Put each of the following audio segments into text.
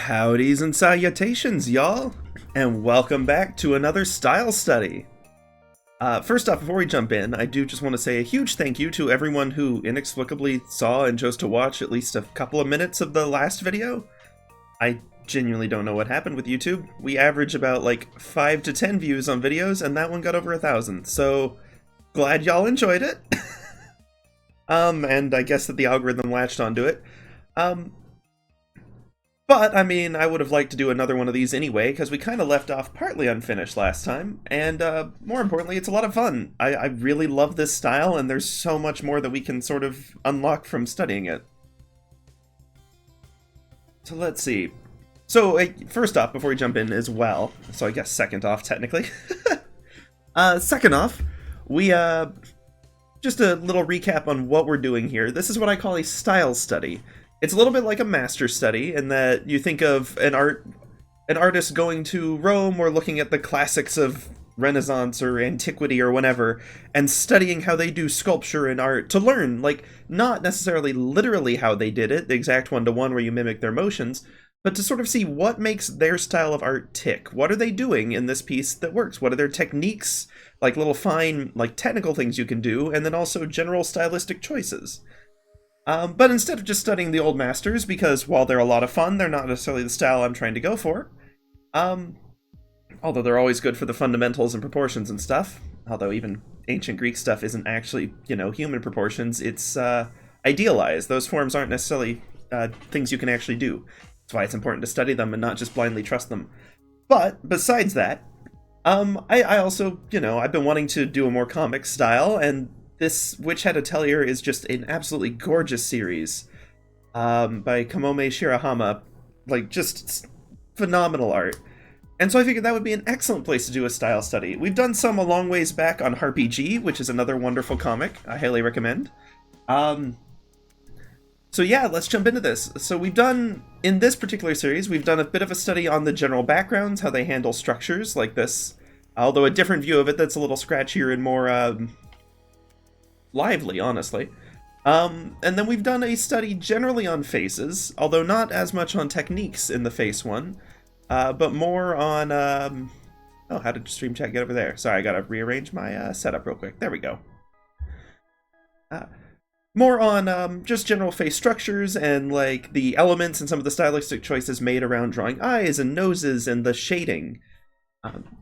Howdys and Salutations, y'all, and welcome back to another style study. First off, before we jump in, I do just want to say a huge thank you to everyone who inexplicably saw and chose to watch at least a couple of minutes of the last video. I genuinely don't know what happened with YouTube. We average about like 5 to 10 views on videos, and that one got over 1,000, so glad y'all enjoyed it. And I guess that the algorithm latched onto it. But, I mean, I would have liked to do another one of these anyway, because we kind of left off partly unfinished last time, and more importantly, it's a lot of fun. I really love this style, and there's so much more that we can sort of unlock from studying it. So let's see. So, first off, before we jump in as well, so I guess second off, technically. Second off, we, just a little recap on what we're doing here. This is what I call a style study. It's a little bit like a master study in that you think of an artist going to Rome or looking at the classics of Renaissance or antiquity or whatever and studying how they do sculpture and art to learn, like, not necessarily literally how they did it, the exact one-to-one where you mimic their motions, but to sort of see what makes their style of art tick. What are they doing in this piece that works? What are their techniques, like little fine, like technical things you can do, and then also general stylistic choices. But instead of just studying the old masters, because while they're a lot of fun, they're not necessarily the style I'm trying to go for. Although they're always good for the fundamentals and proportions and stuff. Although even ancient Greek stuff isn't actually, human proportions. It's idealized. Those forms aren't necessarily things you can actually do. That's why it's important to study them and not just blindly trust them. But besides that, I also, I've been wanting to do a more comic style, and this Witch Hat Atelier is just an absolutely gorgeous series by Kamome Shirahama. Like, just phenomenal art. And so I figured that would be an excellent place to do a style study. We've done some a long ways back on RPG, which is another wonderful comic I highly recommend. So yeah, let's jump into this. So we've done, in this particular series, we've done a bit of a study on the general backgrounds, how they handle structures like this, although a different view of it that's a little scratchier and more lively, honestly. And then we've done a study generally on faces, although not as much on techniques in the face one, but more on, oh, how did Stream Chat get over there? Sorry, I gotta rearrange my setup real quick. There we go. More on just general face structures and like the elements and some of the stylistic choices made around drawing eyes and noses and the shading.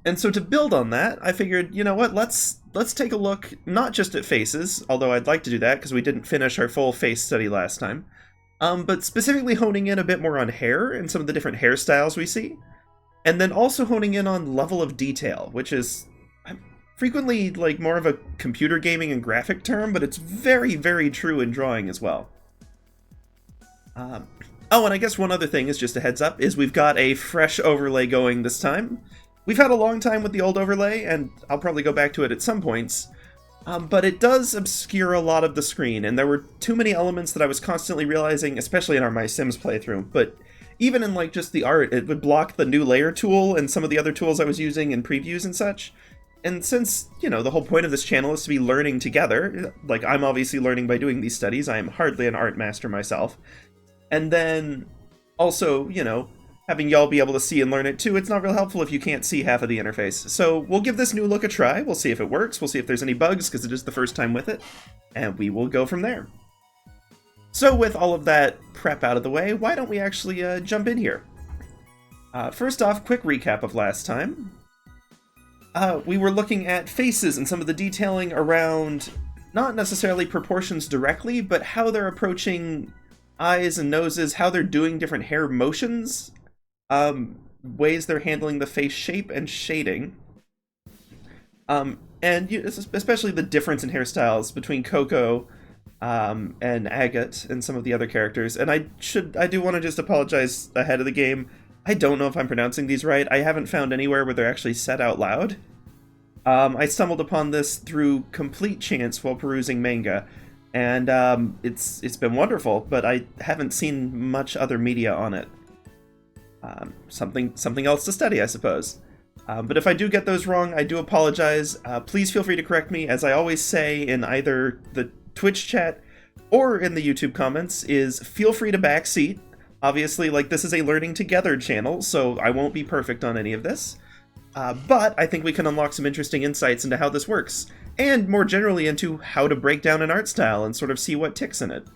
And so to build on that, I figured, you know what, let's take a look not just at faces, although I'd like to do that because we didn't finish our full face study last time, but specifically honing in a bit more on hair and some of the different hairstyles we see, and then also honing in on level of detail, which is frequently like more of a computer gaming and graphic term, but it's very, very true in drawing as well. Oh, and I guess one other thing is just a heads up, is we've got a fresh overlay going this time. We've had a long time with the old overlay, and I'll probably go back to it at some points, but it does obscure a lot of the screen, and there were too many elements that I was constantly realizing, especially in our My Sims playthrough, but even in like just the art, it would block the new layer tool and some of the other tools I was using in previews and such. And since, the whole point of this channel is to be learning together, like I'm obviously learning by doing these studies, I am hardly an art master myself, and then also, having y'all be able to see and learn it too, it's not real helpful if you can't see half of the interface. So we'll give this new look a try, we'll see if it works, we'll see if there's any bugs, because it is the first time with it, and we will go from there. So with all of that prep out of the way, why don't we actually jump in here? First off, quick recap of last time. We were looking at faces and some of the detailing around, not necessarily proportions directly, but how they're approaching eyes and noses, how they're doing different hair motions, ways they're handling the face shape and shading, and especially the difference in hairstyles between Coco and Agate and some of the other characters. And I do want to just apologize ahead of the game. I don't know if I'm pronouncing these right. I haven't found anywhere where they're actually said out loud. I stumbled upon this through complete chance while perusing manga, and it's been wonderful, but I haven't seen much other media on it. Something else to study, I suppose. But if I do get those wrong, I do apologize. Please feel free to correct me, as I always say in either the Twitch chat or in the YouTube comments, is feel free to backseat. Obviously, like, this is a learning together channel, so I won't be perfect on any of this. But I think we can unlock some interesting insights into how this works, and more generally into how to break down an art style and sort of see what ticks in it.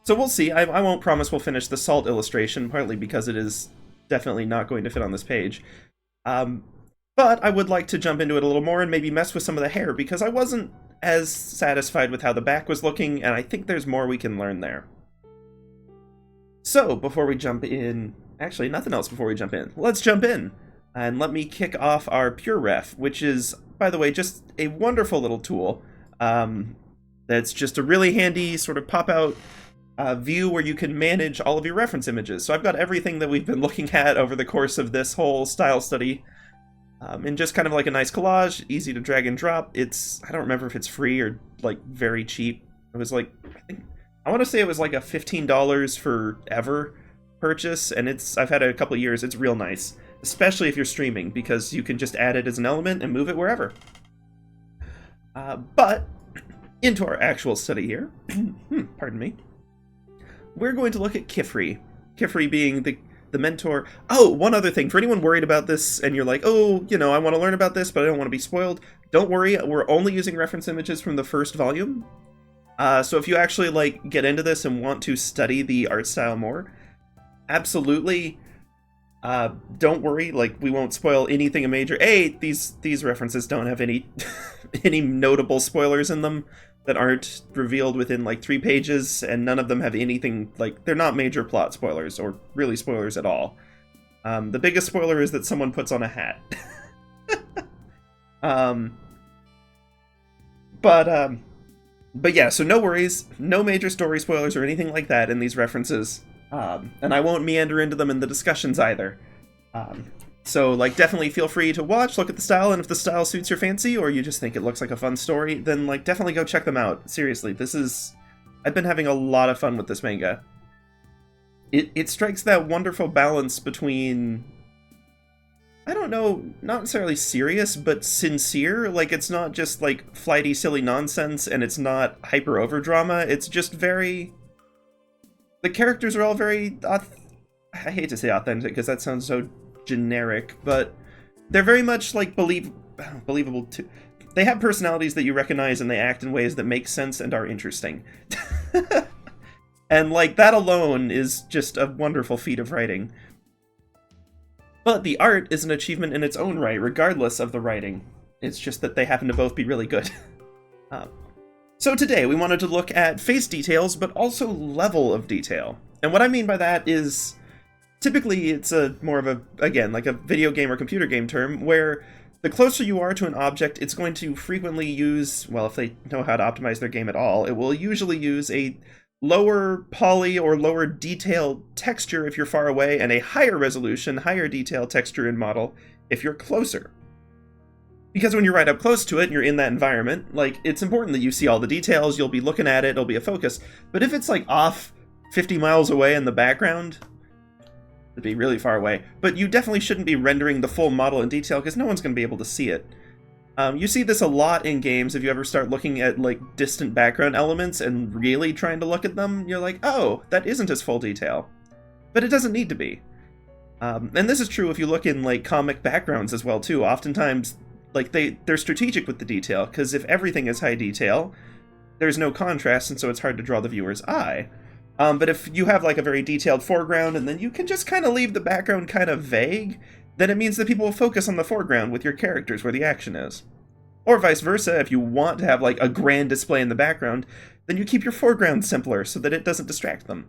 So we'll see. I won't promise we'll finish the salt illustration, partly because it is definitely not going to fit on this page. But I would like to jump into it a little more and maybe mess with some of the hair, because I wasn't as satisfied with how the back was looking, and I think there's more we can learn there. So, before we jump in... Actually, nothing else before we jump in. Let's jump in! And let me kick off our Pure Ref, which is, by the way, just a wonderful little tool. That's just a really handy sort of pop-out view where you can manage all of your reference images. So I've got everything that we've been looking at over the course of this whole style study. And just kind of like a nice collage, easy to drag and drop. I don't remember if it's free or, like, very cheap. It was like, I want to say it was like a $15 forever purchase, and I've had it a couple of years. It's real nice, especially if you're streaming, because you can just add it as an element and move it wherever. But into our actual study here, pardon me, we're going to look at Qifrey. Qifrey being the mentor. Oh, one other thing, for anyone worried about this and you're like, oh, you know, I want to learn about this, but I don't want to be spoiled, don't worry, we're only using reference images from the first volume. So if you actually, like, get into this and want to study the art style more, absolutely, don't worry, like, we won't spoil anything major. These references don't have any any notable spoilers in them that aren't revealed within, like, 3 pages, and none of them have anything, like, they're not major plot spoilers, or really spoilers at all. The biggest spoiler is that someone puts on a hat. But yeah, so no worries, no major story spoilers or anything like that in these references, and I won't meander into them in the discussions either. So, like, definitely feel free to watch, look at the style, and if the style suits your fancy, or you just think it looks like a fun story, then, like, definitely go check them out. Seriously, I've been having a lot of fun with this manga. It strikes that wonderful balance between, I don't know, not necessarily serious, but sincere. Like, it's not just, like, flighty, silly nonsense, and it's not hyper-over-drama. It's just very... The characters are all very... I hate to say authentic, because that sounds so generic, but they're very much, like, believable too. They have personalities that you recognize, and they act in ways that make sense and are interesting. And, like, that alone is just a wonderful feat of writing. But the art is an achievement in its own right, regardless of the writing. It's just that they happen to both be really good. So today, we wanted to look at face details, but also level of detail. And what I mean by that is, typically it's more of a, again, like a video game or computer game term, where the closer you are to an object, it's going to frequently use, well, if they know how to optimize their game at all, it will usually use a lower poly or lower detail texture if you're far away, and a higher resolution, higher detail texture and model if you're closer. Because when you're right up close to it and you're in that environment, like, it's important that you see all the details, you'll be looking at it, it'll be a focus. But if it's, like, off 50 miles away in the background, it'd be really far away. But you definitely shouldn't be rendering the full model in detail, because no one's going to be able to see it. You see this a lot in games. If you ever start looking at, like, distant background elements and really trying to look at them, you're like, oh, that isn't as full detail. But it doesn't need to be. And this is true if you look in, like, comic backgrounds as well, too. Oftentimes, like, they're strategic with the detail, because if everything is high detail, there's no contrast, and so it's hard to draw the viewer's eye. But if you have, like, a very detailed foreground, and then you can just kind of leave the background kind of vague, then it means that people will focus on the foreground with your characters where the action is. Or vice versa, if you want to have, like, a grand display in the background, then you keep your foreground simpler so that it doesn't distract them.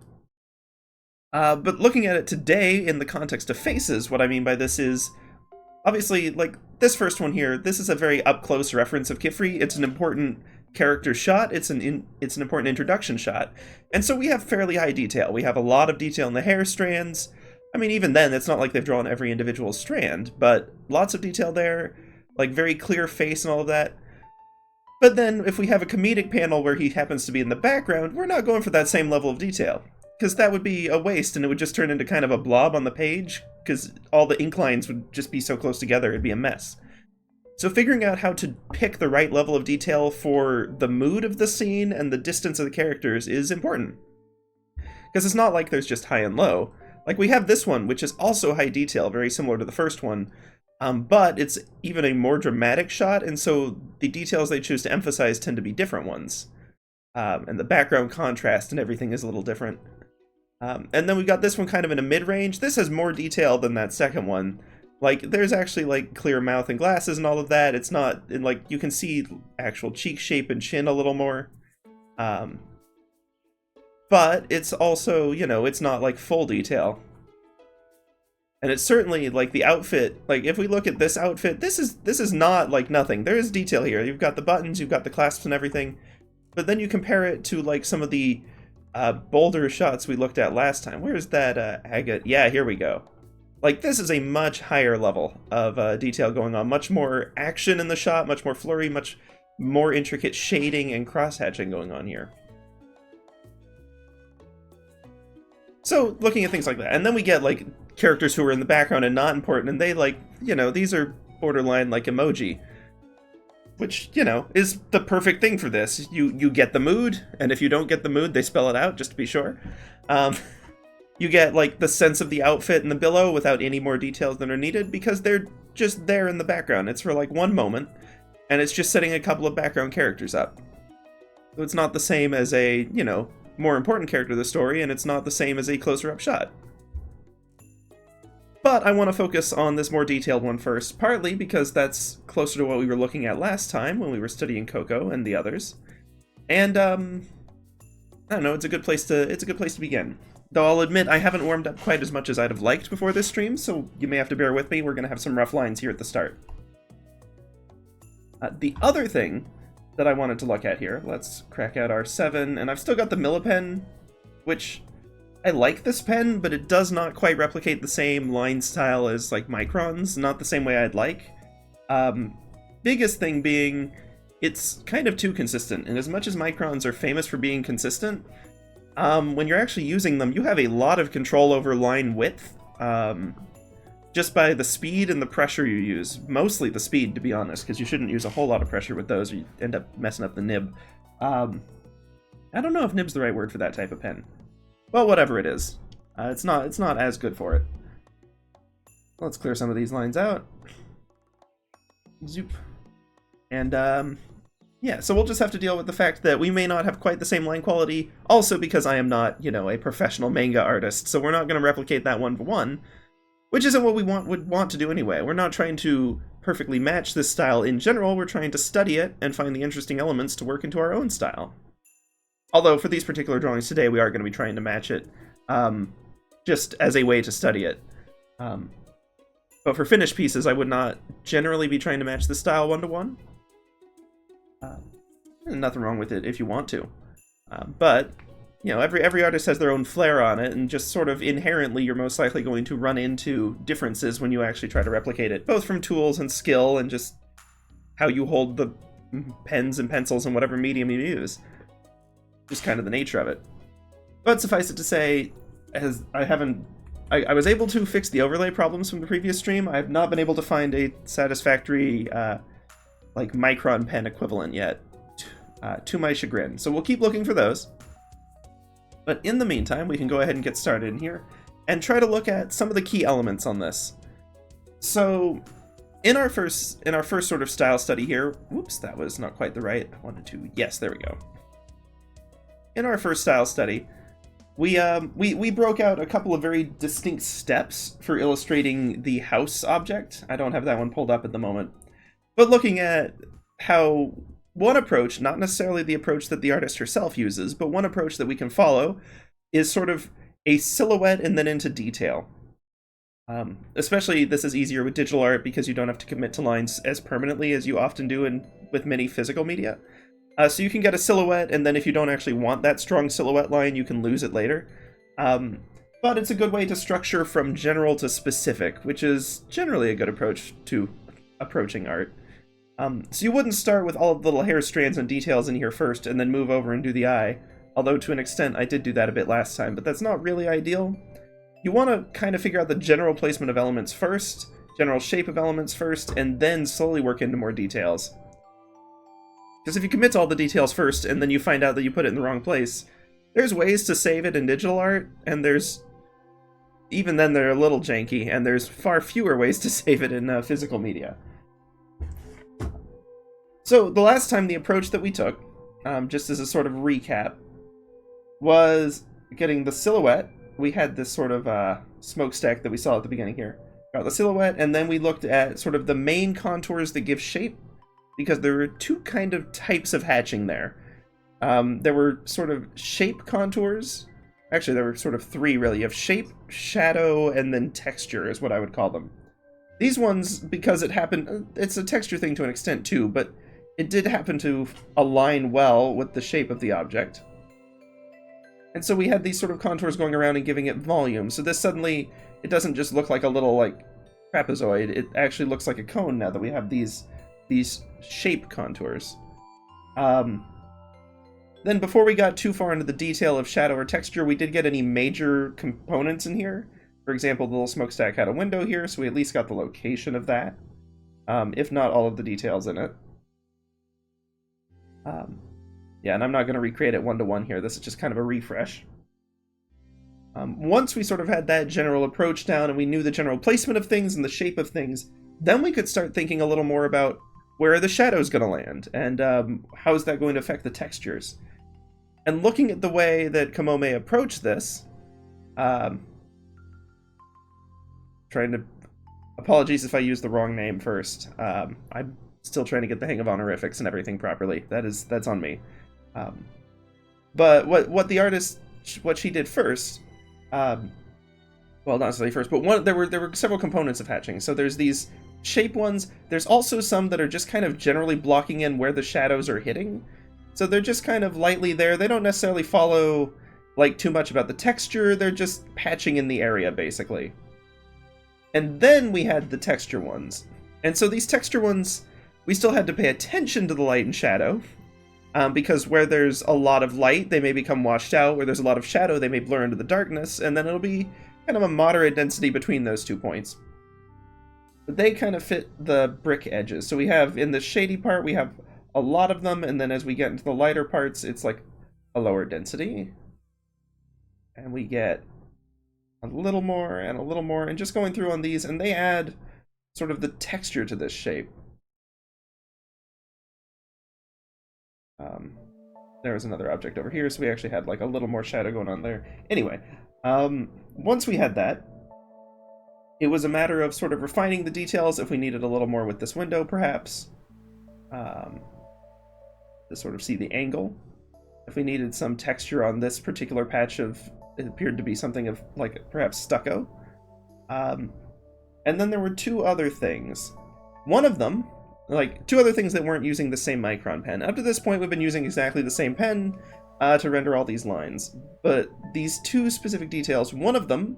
But looking at it today in the context of faces, what I mean by this is, obviously, like, this first one here, this is a very up-close reference of Qifrey. It's an important character shot, it's an important introduction shot, and so we have fairly high detail. We have a lot of detail in the hair strands. I mean, even then, it's not like they've drawn every individual strand, but lots of detail there, like very clear face and all of that. But then, if we have a comedic panel where he happens to be in the background, we're not going for that same level of detail, because that would be a waste, and it would just turn into kind of a blob on the page, because all the ink lines would just be so close together, it'd be a mess. So figuring out how to pick the right level of detail for the mood of the scene and the distance of the characters is important. Because it's not like there's just high and low. Like, we have this one, which is also high detail, very similar to the first one, but it's even a more dramatic shot, and so the details they choose to emphasize tend to be different ones. And the background contrast and everything is a little different. And then we've got this one kind of in a mid-range. This has more detail than that second one. Like, there's actually, like, clear mouth and glasses and all of that. It's not, and, like, you can see actual cheek shape and chin a little more. But it's also, you know, it's not, like, full detail. And it's certainly, like, the outfit, like, if we look at this outfit, this is not, like, nothing. There is detail here. You've got the buttons, you've got the clasps and everything. But then you compare it to, like, some of the bolder shots we looked at last time. Where's that agate? Yeah, here we go. Like, this is a much higher level of detail going on. Much more action in the shot, much more flurry, much more intricate shading and cross-hatching going on here. So, looking at things like that. And then we get, like, characters who are in the background and not important, and they, like, you know, these are borderline, like, emoji. Which, you know, is the perfect thing for this. You get the mood, and if you don't get the mood, they spell it out, just to be sure. You get, like, the sense of the outfit and the billow without any more details than are needed, because they're just there in the background. It's for, like, one moment, and it's just setting a couple of background characters up. So it's not the same as a, you know, more important character of the story, and it's not the same as a closer-up shot. But I want to focus on this more detailed one first, partly because that's closer to what we were looking at last time when we were studying Coco and the others. And, I don't know, it's a good place to begin. Though I'll admit I haven't warmed up quite as much as I'd have liked before this stream, so you may have to bear with me. We're going to have some rough lines here at the start. The other thing that I wanted to look at here, let's crack out our 7, and I've still got the Millipen, which I like this pen, but it does not quite replicate the same line style as, like, Micron's, not the same way I'd like. Biggest thing being, it's kind of too consistent, and as much as Microns are famous for being consistent, when you're actually using them, you have a lot of control over line width, just by the speed and the pressure you use. Mostly the speed, to be honest, because you shouldn't use a whole lot of pressure with those, or you end up messing up the nib. I don't know if nib's the right word for that type of pen. Well, whatever it is. It's not as good for it. Let's clear some of these lines out. Zoop. And, yeah, so we'll just have to deal with the fact that we may not have quite the same line quality, also because I am not, you know, a professional manga artist, so we're not going to replicate that one for one, which isn't what we would want to do anyway. We're not trying to perfectly match this style in general, we're trying to study it and find the interesting elements to work into our own style. Although, for these particular drawings today, we are going to be trying to match it, just as a way to study it. But for finished pieces, I would not generally be trying to match the style one-to-one. Nothing wrong with it if you want to. But, you know, every artist has their own flair on it, and just sort of inherently you're most likely going to run into differences when you actually try to replicate it, both from tools and skill and just how you hold the pens and pencils and whatever medium you use. Just kind of the nature of it. But suffice it to say, as I was able to fix the overlay problems from the previous stream. I have not been able to find a satisfactory, like, Micron pen equivalent yet, to my chagrin. So we'll keep looking for those. But in the meantime, we can go ahead and get started in here and try to look at some of the key elements on this. So in our first sort of style study here, whoops, that was not quite the right. I wanted to, yes, there we go. In our first style study, we broke out a couple of very distinct steps for illustrating the house object. I don't have that one pulled up at the moment. But looking at how one approach, not necessarily the approach that the artist herself uses, but one approach that we can follow is sort of a silhouette and then into detail. Especially this is easier with digital art because you don't have to commit to lines as permanently as you often do with many physical media. So you can get a silhouette, and then if you don't actually want that strong silhouette line, you can lose it later. But it's a good way to structure from general to specific, which is generally a good approach to approaching art. So you wouldn't start with all of the little hair strands and details in here first, and then move over and do the eye. Although to an extent I did do that a bit last time, but that's not really ideal. You want to kind of figure out the general placement of elements first, general shape of elements first, and then slowly work into more details. Because if you commit to all the details first, and then you find out that you put it in the wrong place, There's ways to save it in digital art, and there's... Even then, they're a little janky, and there's far fewer ways to save it in physical media. So, the last time the approach that we took, just as a sort of recap, was getting the silhouette. We had this sort of smokestack that we saw at the beginning here. Got the silhouette, and then we looked at sort of the main contours that give shape, because there were two kind of types of hatching there. There were sort of shape contours. Actually, there were sort of three, really. You have shape, shadow, and then texture is what I would call them. These ones, because it happened... It's a texture thing to an extent, too, but it did happen to align well with the shape of the object. And so we had these sort of contours going around and giving it volume. So this suddenly, it doesn't just look like a little, like, trapezoid. It actually looks like a cone now that we have these shape contours. Then before we got too far into the detail of shadow or texture, we did get any major components in here. For example, the little smokestack had a window here, so we at least got the location of that. If not all of the details in it. Yeah, and I'm not going to recreate it one-to-one here. This is just kind of a refresh. Once we sort of had that general approach down and we knew the general placement of things and the shape of things, then we could start thinking a little more about where are the shadows going to land, and how is that going to affect the textures. And looking at the way that Kamome approached this, apologies if I use the wrong name first. I'm still trying to get the hang of honorifics and everything properly. That's on me. But what she did first, well, not necessarily first, but there were several components of hatching. So there's these shape ones. There's also some that are just kind of generally blocking in where the shadows are hitting. So they're just kind of lightly there. They don't necessarily follow like too much about the texture. They're just patching in the area, basically. And then we had the texture ones. And so these texture ones, we still had to pay attention to the light and shadow. Because where there's a lot of light, they may become washed out. Where there's a lot of shadow, they may blur into the darkness. And then it'll be kind of a moderate density between those 2 points. But they kind of fit the brick edges. So we have, in the shady part, we have a lot of them. And then as we get into the lighter parts, it's like a lower density. And we get a little more and a little more. And just going through on these, and they add sort of the texture to this shape. There was another object over here, so we actually had like a little more shadow going on there. Anyway, once we had that, it was a matter of sort of refining the details if we needed a little more with this window, perhaps. To sort of see the angle. If we needed some texture on this particular patch of, it appeared to be something of like perhaps stucco. And then there were two other things. One of them, like two other things that weren't using the same micron pen. Up to this point, we've been using exactly the same pen to render all these lines. But these two specific details, one of them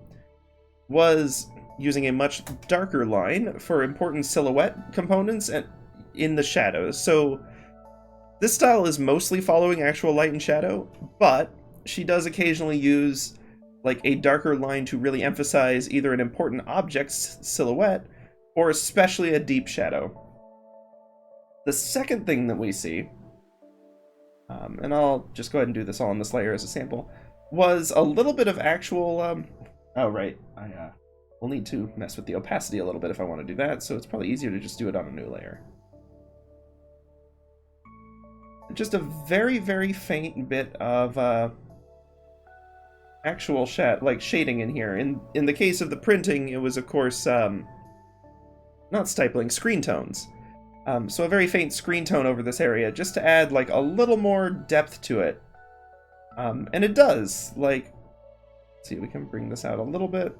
was using a much darker line for important silhouette components and in the shadows. So this style is mostly following actual light and shadow, but she does occasionally use like a darker line to really emphasize either an important object's silhouette or especially a deep shadow. The second thing that we see, and I'll just go ahead and do this all on this layer as a sample, was a little bit of actual, oh right, I will need to mess with the opacity a little bit if I want to do that, so it's probably easier to just do it on a new layer. Just a very, very faint bit of actual shading in here. In the case of the printing, it was of course not stippling, screen tones. So a very faint screen tone over this area, just to add like a little more depth to it. And it does, like, let's see if we can bring this out a little bit.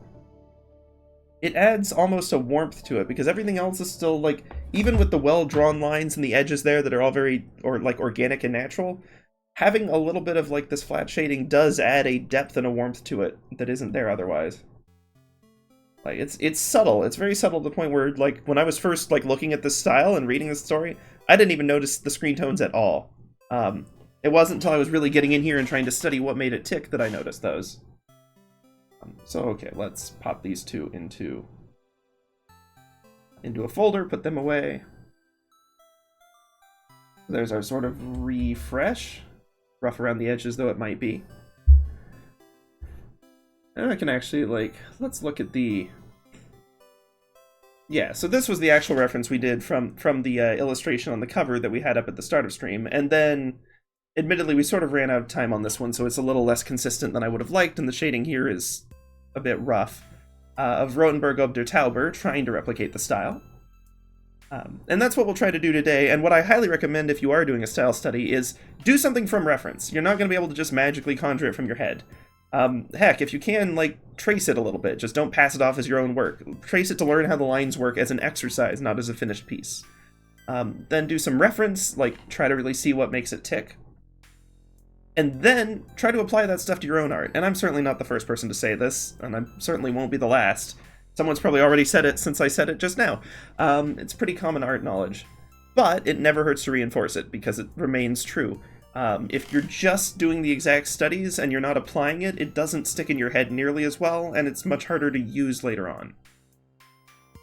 It adds almost a warmth to it, because everything else is still like, even with the well-drawn lines and the edges there that are all very, or like organic and natural, having a little bit of like this flat shading does add a depth and a warmth to it that isn't there otherwise. Like, it's subtle. It's very subtle to the point where, like, when I was first, like, looking at this style and reading this story, I didn't even notice the screen tones at all. It wasn't until I was really getting in here and trying to study what made it tick that I noticed those. So, okay, let's pop these two into a folder, put them away. There's our sort of refresh. Rough around the edges, though it might be. And I can actually, like, let's look at the... Yeah, so this was the actual reference we did from the illustration on the cover that we had up at the start of stream, and then, admittedly, we sort of ran out of time on this one, so it's a little less consistent than I would have liked, and the shading here is a bit rough, of Rotenberg ob der Tauber, trying to replicate the style. And that's what we'll try to do today, and what I highly recommend if you are doing a style study is do something from reference. You're not going to be able to just magically conjure it from your head. Heck, if you can, like, trace it a little bit, just don't pass it off as your own work. Trace it to learn how the lines work as an exercise, not as a finished piece. Then do some reference, like, try to really see what makes it tick. And then try to apply that stuff to your own art. And I'm certainly not the first person to say this, and I certainly won't be the last. Someone's probably already said it since I said it just now. It's pretty common art knowledge. But it never hurts to reinforce it, because it remains true. If you're just doing the exact studies and you're not applying it, it doesn't stick in your head nearly as well, and it's much harder to use later on.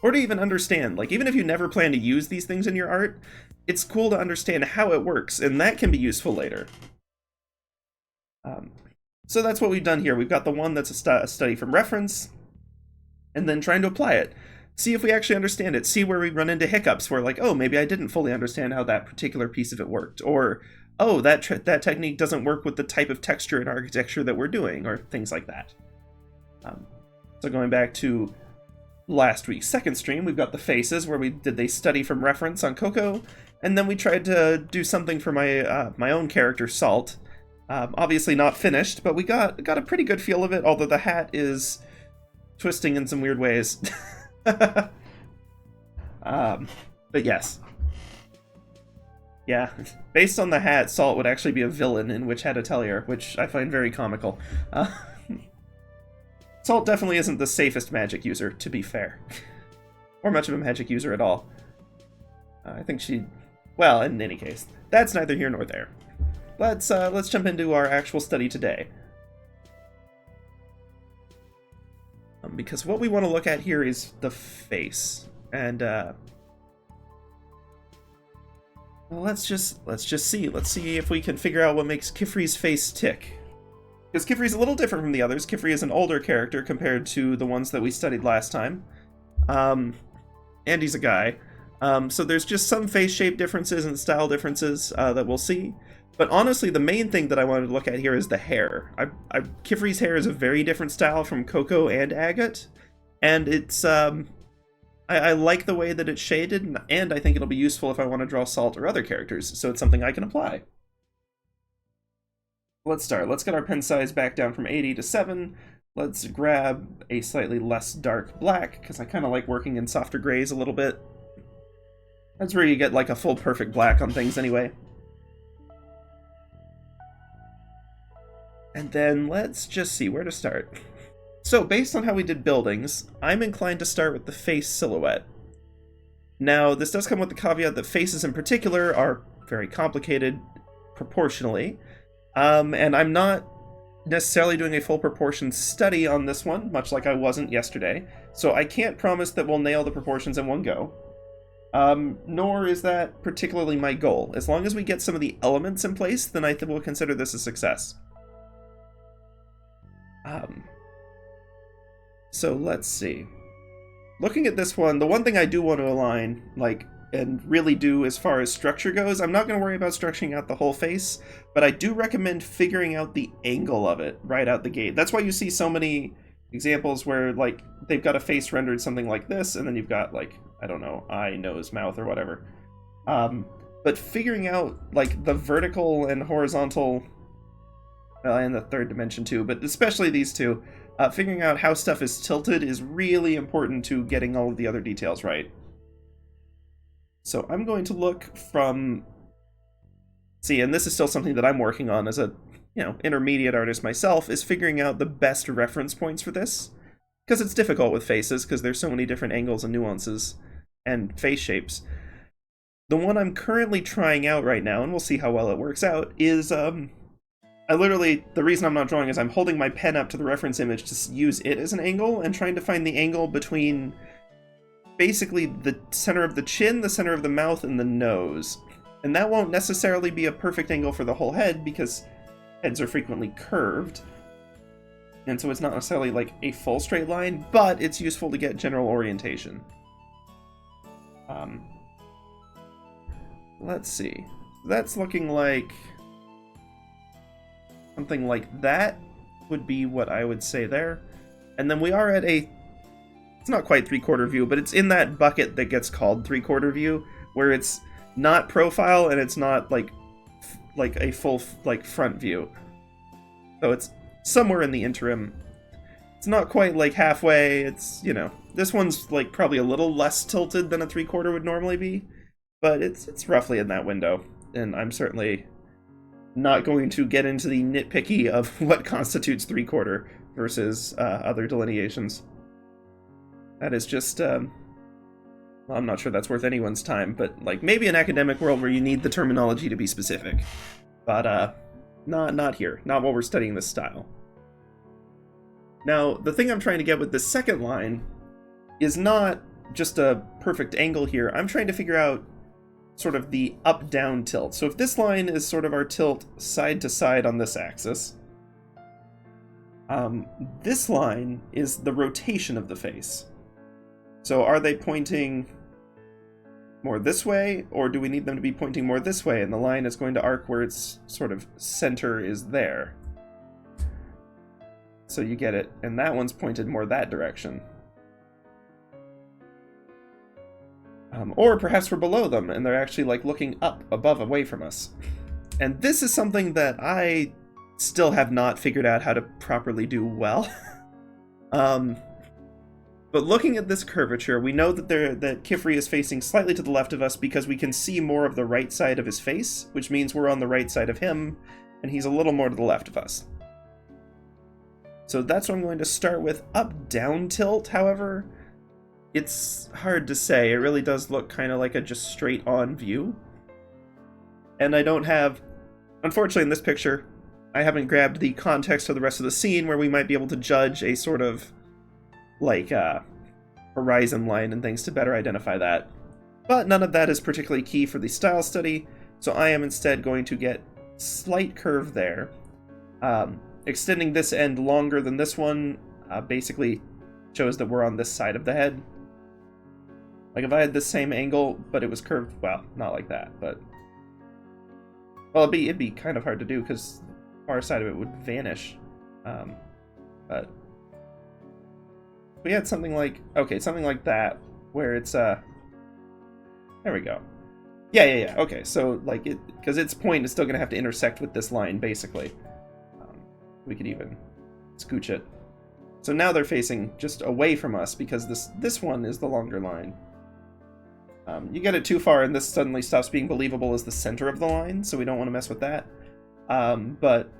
Or to even understand. Like, even if you never plan to use these things in your art, it's cool to understand how it works, and that can be useful later. So that's what we've done here. We've got the one that's a study from reference, and then trying to apply it. See if we actually understand it. See where we run into hiccups, where like, oh, maybe I didn't fully understand how that particular piece of it worked, or oh, that technique doesn't work with the type of texture and architecture that we're doing, or things like that. So going back to last week's second stream, we've got the faces, where we did they study from reference on Coco, and then we tried to do something for my own character, Salt. Obviously not finished, but we got a pretty good feel of it, although the hat is twisting in some weird ways. But yes. Yeah, based on the hat, Salt would actually be a villain in Witch Hat Atelier, which I find very comical. Salt definitely isn't the safest magic user, to be fair. Or much of a magic user at all. I think she... Well, in any case, that's neither here nor there. Let's jump into our actual study today. Because what we want to look at here is the face. And, well, let's just see. Let's see if we can figure out what makes Qifrey's face tick. Because Qifrey's a little different from the others. Qifrey is an older character compared to the ones that we studied last time. And he's a guy. So there's just some face shape differences and style differences that we'll see. But honestly, the main thing that I wanted to look at here is the hair. Qifrey's hair is a very different style from Coco and Agate. And it's, I like the way that it's shaded, and I think it'll be useful if I want to draw Salt or other characters, so it's something I can apply. Let's start. Let's get our pen size back down from 80 to 7. Let's grab a slightly less dark black, because I kind of like working in softer grays a little bit. That's where you get like a full perfect black on things anyway. And then let's just see where to start. So, based on how we did buildings, I'm inclined to start with the face silhouette. Now, this does come with the caveat that faces in particular are very complicated proportionally, and I'm not necessarily doing a full proportion study on this one, much like I wasn't yesterday, so I can't promise that we'll nail the proportions in one go. Nor is that particularly my goal. As long as we get some of the elements in place, then I think we'll consider this a success. So let's see. Looking at this one, the one thing I do want to align, like, and really do as far as structure goes, I'm not going to worry about structuring out the whole face, but I do recommend figuring out the angle of it right out the gate. That's why you see so many examples where, like, they've got a face rendered something like this, and then you've got, like, I don't know, eye, nose, mouth, or whatever. But figuring out, like, the vertical and horizontal, and the third dimension too, but especially these two, figuring out how stuff is tilted is really important to getting all of the other details right. So I'm going to look from... See, and this is still something that I'm working on as a, intermediate artist myself, is figuring out the best reference points for this. Because it's difficult with faces, because there's so many different angles and nuances and face shapes. The one I'm currently trying out right now, and we'll see how well it works out, is, the reason I'm not drawing is I'm holding my pen up to the reference image to use it as an angle, and trying to find the angle between basically the center of the chin, the center of the mouth, and the nose. And that won't necessarily be a perfect angle for the whole head, because heads are frequently curved. And so it's not necessarily like a full straight line, but it's useful to get general orientation. Let's see. That's looking like something like that would be what I would say there. And then we are at a, it's not quite 3/4 view, but it's in that bucket that gets called 3/4 view, where it's not profile and it's not like a full like front view. So it's somewhere in the interim. It's not quite like halfway. It's, you know, this one's like probably a little less tilted than a 3/4 would normally be, but it's roughly in that window. And I'm certainly not going to get into the nitpicky of what constitutes 3/4 versus other delineations. That is just, well, I'm not sure that's worth anyone's time, but like maybe an academic world where you need the terminology to be specific. But not here, not while we're studying this style. Now, the thing I'm trying to get with this second line is not just a perfect angle here. I'm trying to figure out sort of the up-down tilt. So if this line is sort of our tilt side to side on this axis, this line is the rotation of the face. So are they pointing more this way, or do we need them to be pointing more this way, and the line is going to arc where its sort of center is there? So you get it, and that one's pointed more that direction. Or perhaps we're below them, and they're actually like looking up, above, away from us. And this is something that I still have not figured out how to properly do well. But looking at this curvature, we know that Qifrey is facing slightly to the left of us because we can see more of the right side of his face, which means we're on the right side of him, and he's a little more to the left of us. So that's what I'm going to start with. Up-down tilt, however, it's hard to say. It really does look kind of like a just straight-on view. And I don't have, unfortunately in this picture, I haven't grabbed the context of the rest of the scene where we might be able to judge a sort of like horizon line and things to better identify that. But none of that is particularly key for the style study, so I am instead going to get slight curve there. Extending this end longer than this one basically shows that we're on this side of the head. Like if I had this same angle, but it was curved, well, not like that, but... Well, it'd be kind of hard to do because the far side of it would vanish. But we had something like, okay, something like that, where it's, there we go. Yeah, okay, so, like, because its point is still going to have to intersect with this line, basically. We could even scooch it. So now they're facing just away from us, because this one is the longer line. You get it too far, and this suddenly stops being believable as the center of the line, so we don't want to mess with that. But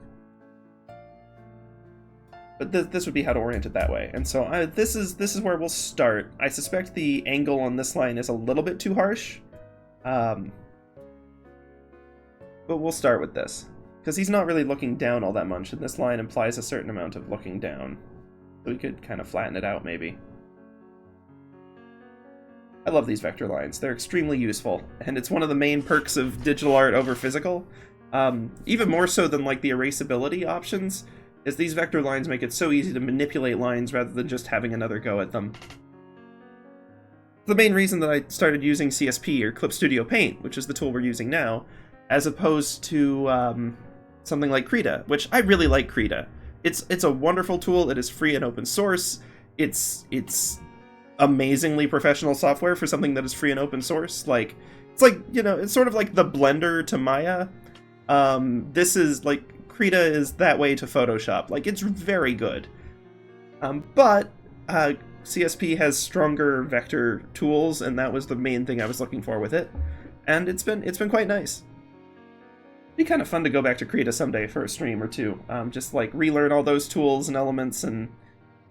this would be how to orient it that way. And so this is where we'll start. I suspect the angle on this line is a little bit too harsh. But we'll start with this. Because he's not really looking down all that much, and this line implies a certain amount of looking down. So we could kind of flatten it out, maybe. I love these vector lines. They're extremely useful, and it's one of the main perks of digital art over physical. Even more so than like the erasability options, is these vector lines make it so easy to manipulate lines rather than just having another go at them. The main reason that I started using CSP, or Clip Studio Paint, which is the tool we're using now, as opposed to something like Krita, which I really like Krita. It's a wonderful tool. It is free and open source. It's amazingly professional software for something that is free and open source. Like, it's like, you know, it's sort of like the Blender to Maya. This is like, Krita is that way to Photoshop. Like, it's very good. But CSP has stronger vector tools, and that was the main thing I was looking for with it. And it's been quite nice. It'd be kind of fun to go back to Krita someday for a stream or two. Just like relearn all those tools and elements and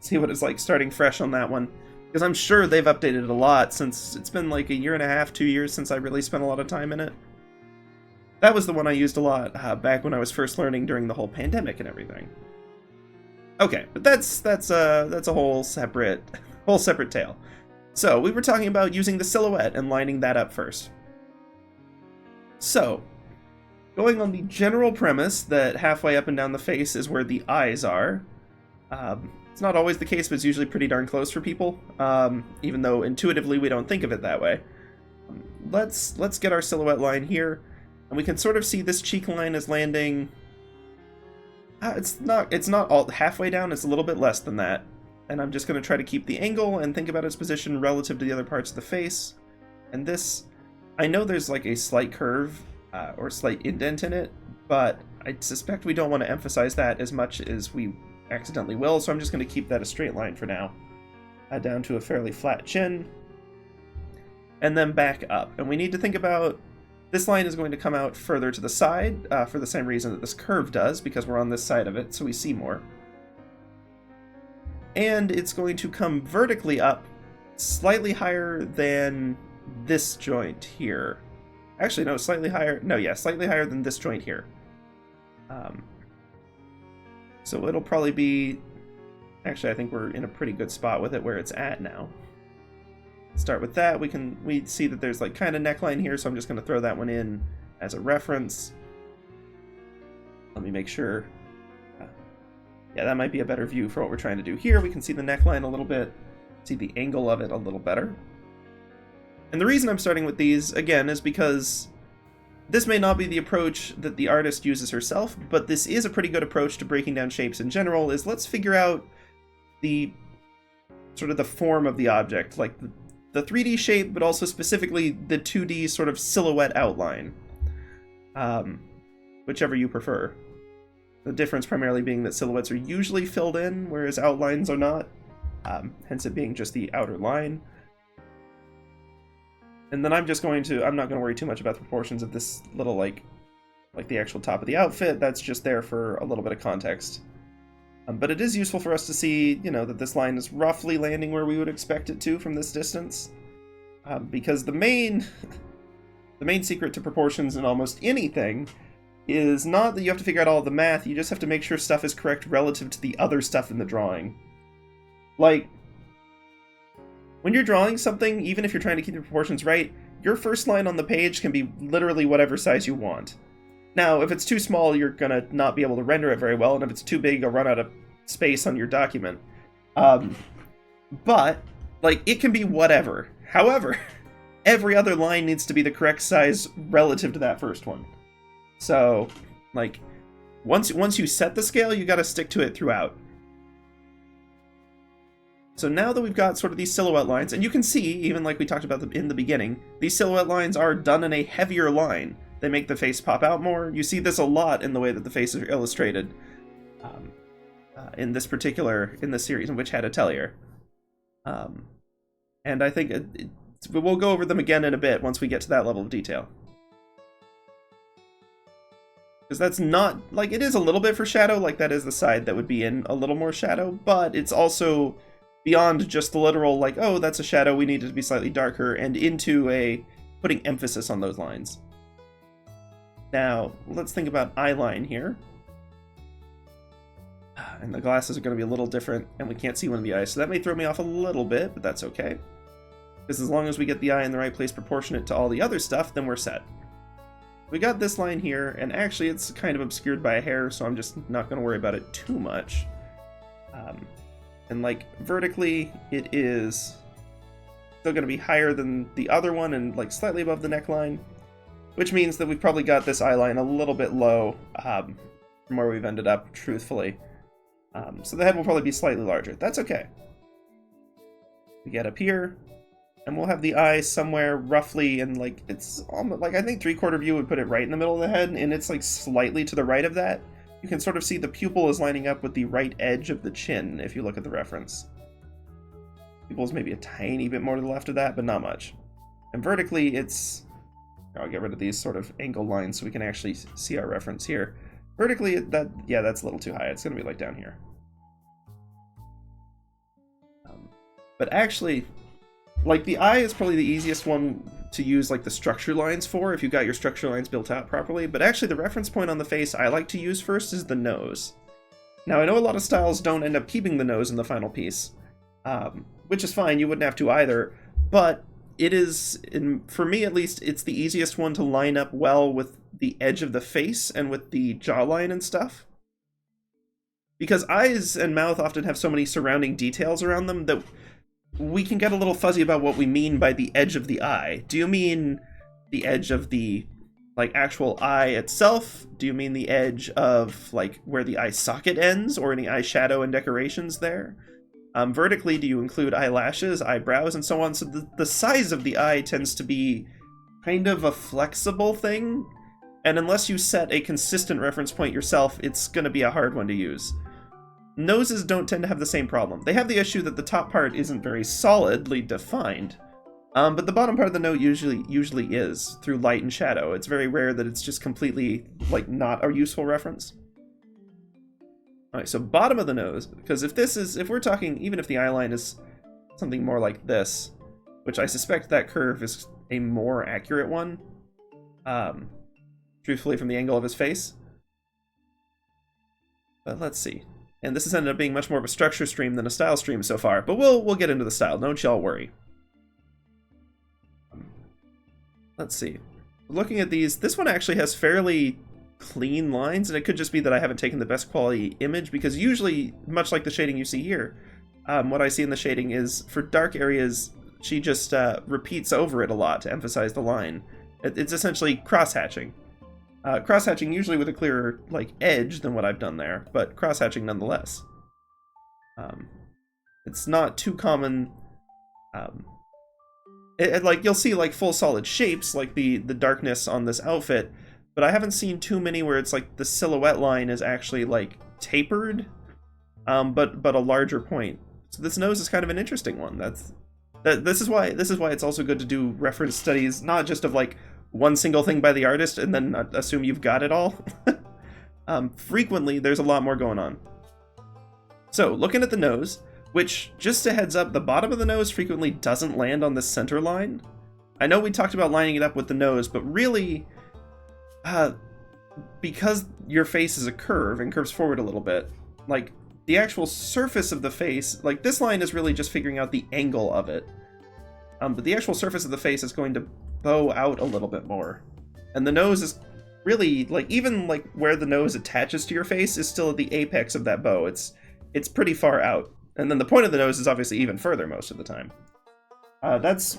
see what it's like starting fresh on that one. Because I'm sure they've updated it a lot since it's been like a year and a half, 2 years since I really spent a lot of time in it. That was the one I used a lot back when I was first learning during the whole pandemic and everything. Okay, but that's a whole separate tale. So we were talking about using the silhouette and lining that up first. So, going on the general premise that halfway up and down the face is where the eyes are, It's not always the case, but it's usually pretty darn close for people, even though intuitively we don't think of it that way. Let's get our silhouette line here, and we can sort of see this cheek line is landing. It's not all halfway down. It's a little bit less than that, and I'm just going to try to keep the angle and think about its position relative to the other parts of the face. And this, I know there's like a slight curve or slight indent in it, but I suspect we don't want to emphasize that as much as we accidentally will, so I'm just going to keep that a straight line for now, down to a fairly flat chin, and then back up. And we need to think about, this line is going to come out further to the side for the same reason that this curve does, because we're on this side of it, so we see more. And it's going to come vertically up slightly higher than this joint here. Actually, no, slightly higher. No, yeah, slightly higher than this joint here. So it'll probably be... Actually, I think we're in a pretty good spot with it where it's at now. Start with that. We see that there's like kind of neckline here, so I'm just going to throw that one in as a reference. Let me make sure. Yeah, that might be a better view for what we're trying to do here. We can see the neckline a little bit, see the angle of it a little better. And the reason I'm starting with these, again, is because this may not be the approach that the artist uses herself, but this is a pretty good approach to breaking down shapes in general, is let's figure out the sort of the form of the object, like the 3D shape, but also specifically the 2D sort of silhouette outline, whichever you prefer. The difference primarily being that silhouettes are usually filled in, whereas outlines are not, hence it being just the outer line. And then I'm not going to worry too much about the proportions of this little, like the actual top of the outfit. That's just there for a little bit of context. But it is useful for us to see, that this line is roughly landing where we would expect it to from this distance. Because the main secret to proportions in almost anything is not that you have to figure out all the math, you just have to make sure stuff is correct relative to the other stuff in the drawing. Like, when you're drawing something, even if you're trying to keep the proportions right, your first line on the page can be literally whatever size you want. Now, if it's too small, you're gonna not be able to render it very well, and if it's too big, you'll run out of space on your document. But, like, it can be whatever. However, every other line needs to be the correct size relative to that first one. So, like, once you set the scale, you gotta stick to it throughout. So now that we've got sort of these silhouette lines, and you can see, even like we talked about in the beginning, these silhouette lines are done in a heavier line. They make the face pop out more. You see this a lot in the way that the faces are illustrated in this series, in Witch Hat Atelier. And I think we'll go over them again in a bit once we get to that level of detail. Because that's not, like, it is a little bit for shadow, like that is the side that would be in a little more shadow, but it's also beyond just the literal, like, oh, that's a shadow, we need it to be slightly darker, and into putting emphasis on those lines. Now, let's think about eye line here. And the glasses are going to be a little different, and we can't see one of the eyes, so that may throw me off a little bit, but that's okay. Because as long as we get the eye in the right place proportionate to all the other stuff, then we're set. We got this line here, and actually it's kind of obscured by a hair, so I'm just not going to worry about it too much. And like vertically, it is still going to be higher than the other one and like slightly above the neckline, which means that we've probably got this eye line a little bit low from where we've ended up, truthfully. So the head will probably be slightly larger. That's okay. We get up here, and we'll have the eye somewhere roughly in, like, it's almost, like, I think 3/4 view would put it right in the middle of the head, and it's like slightly to the right of that. You can sort of see the pupil is lining up with the right edge of the chin if you look at the reference. Pupil is maybe a tiny bit more to the left of that, but not much. And vertically, it's... I'll get rid of these sort of angle lines so we can actually see our reference here. Vertically, that's a little too high. It's going to be like down here. But actually, like, the eye is probably the easiest one to use, like, the structure lines for, if you've got your structure lines built out properly. But actually, the reference point on the face I like to use first is the nose. Now, I know a lot of styles don't end up keeping the nose in the final piece, which is fine, you wouldn't have to either, but it is, for me at least, it's the easiest one to line up well with the edge of the face and with the jawline and stuff. because eyes and mouth often have so many surrounding details around them that we can get a little fuzzy about what we mean by the edge of the eye. Do you mean the edge of the, like, actual eye itself? Do you mean the edge of, like, where the eye socket ends, or any eye shadow and decorations there? Vertically, do you include eyelashes, eyebrows, and so on? So the size of the eye tends to be kind of a flexible thing, and unless you set a consistent reference point yourself, it's going to be a hard one to use. Noses don't tend to have the same problem. They have the issue that the top part isn't very solidly defined, but the bottom part of the nose usually is, through light and shadow. It's very rare that it's just completely, like, not a useful reference. Alright, so bottom of the nose, because if we're talking, even if the eye line is something more like this, which I suspect that curve is a more accurate one, truthfully from the angle of his face. But let's see. And this has ended up being much more of a structure stream than a style stream so far, but we'll get into the style, don't y'all worry. Let's see. Looking at these, this one actually has fairly clean lines, and it could just be that I haven't taken the best quality image, because usually, much like the shading you see here, what I see in the shading is, for dark areas, she just repeats over it a lot to emphasize the line. It's essentially cross-hatching. Cross-hatching usually with a clearer, like, edge than what I've done there, but cross-hatching nonetheless. It's not too common. Like, you'll see, like, full solid shapes, like the darkness on this outfit, but I haven't seen too many where it's like the silhouette line is actually, like, tapered, but a larger point. So this nose is kind of an interesting one. This is why it's also good to do reference studies, not just of, like, one single thing by the artist and then assume you've got it all. Frequently, there's a lot more going on. So, looking at the nose, which, just a heads up, the bottom of the nose frequently doesn't land on the center line. I know we talked about lining it up with the nose, but really, because your face is a curve and curves forward a little bit, like, the actual surface of the face, like, this line is really just figuring out the angle of it. But the actual surface of the face is going to bow out a little bit more. And the nose is really, like, even, like, where the nose attaches to your face is still at the apex of that bow. It's pretty far out. And then the point of the nose is obviously even further most of the time. That's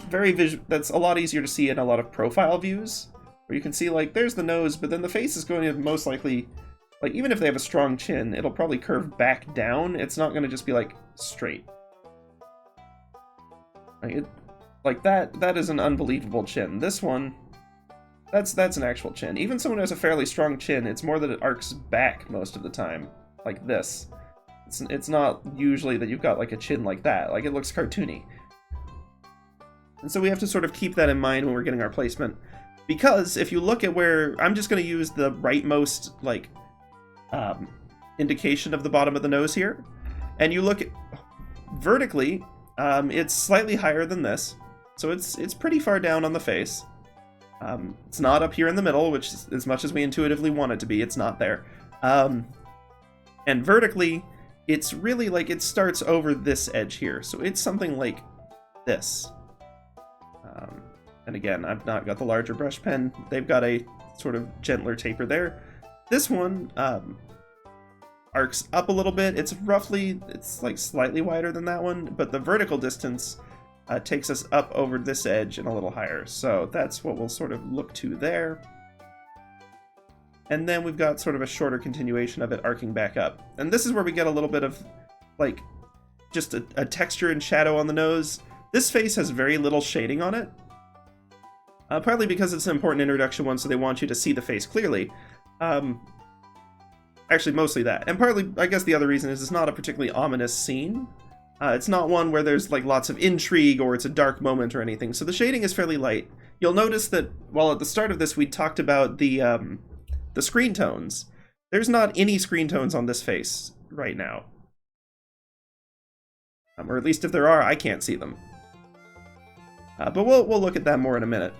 a lot easier to see in a lot of profile views, where you can see, like, there's the nose, but then the face is going to most likely, like, even if they have a strong chin, it'll probably curve back down. It's not going to just be, like, straight. Like, that is an unbelievable chin. This one, that's an actual chin. Even someone who has a fairly strong chin, it's more that it arcs back most of the time, like this. It's not usually that you've got, like, a chin like that. Like, it looks cartoony. And so we have to sort of keep that in mind when we're getting our placement. Because if you look at where, I'm just going to use the rightmost, like, indication of the bottom of the nose here, and you look at vertically, it's slightly higher than this. So it's pretty far down on the face. It's not up here in the middle, which is, as much as we intuitively want it to be, it's not there. And vertically, it's really like it starts over this edge here. So it's something like this. And again, I've not got the larger brush pen. They've got a sort of gentler taper there. This one arcs up a little bit. It's like slightly wider than that one, but the vertical distance takes us up over this edge and a little higher. So that's what we'll sort of look to there. And then we've got sort of a shorter continuation of it arcing back up. And this is where we get a little bit of, like, just a texture and shadow on the nose. This face has very little shading on it. Partly because it's an important introduction one, so they want you to see the face clearly. Actually, mostly that. And partly, I guess the other reason is it's not a particularly ominous scene. It's not one where there's, like, lots of intrigue or it's a dark moment or anything, so the shading is fairly light. You'll notice that while at the start of this we talked about the screen tones, there's not any screen tones on this face right now. Or at least if there are, I can't see them. But we'll look at that more in a minute.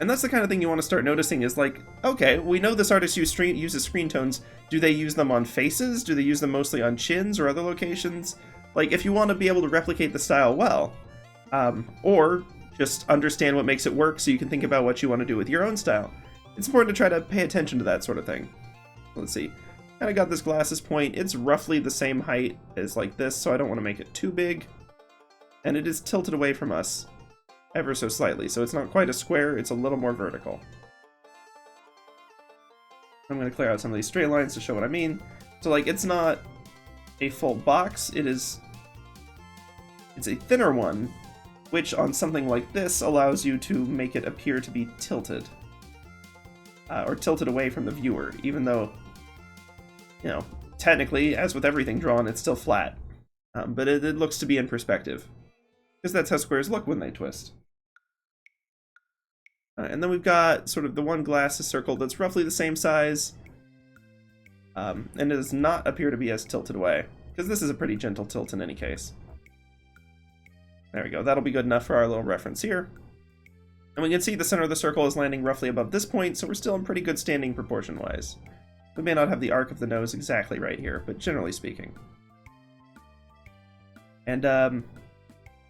And that's the kind of thing you want to start noticing is, like, okay, we know this artist uses screen tones. Do they use them on faces? Do they use them mostly on chins or other locations? Like, if you want to be able to replicate the style well, or just understand what makes it work so you can think about what you want to do with your own style, it's important to try to pay attention to that sort of thing. Let's see. kind of got this glasses point. It's roughly the same height as like this, so I don't want to make it too big. And it is tilted away from us ever so slightly, so it's not quite a square, it's a little more vertical. I'm going to clear out some of these straight lines to show what I mean. So like, it's not a full box, it's a thinner one, which on something like this allows you to make it appear to be tilted. Or tilted away from the viewer, even though, you know, technically, as with everything drawn, it's still flat. But it looks to be in perspective, because that's how squares look when they twist. And then we've got sort of the one glasses circle that's roughly the same size, and it does not appear to be as tilted away, because this is a pretty gentle tilt in any case. There we go, that'll be good enough for our little reference here. And we can see the center of the circle is landing roughly above this point, so we're still in pretty good standing proportion-wise. We may not have the arc of the nose exactly right here, but generally speaking. And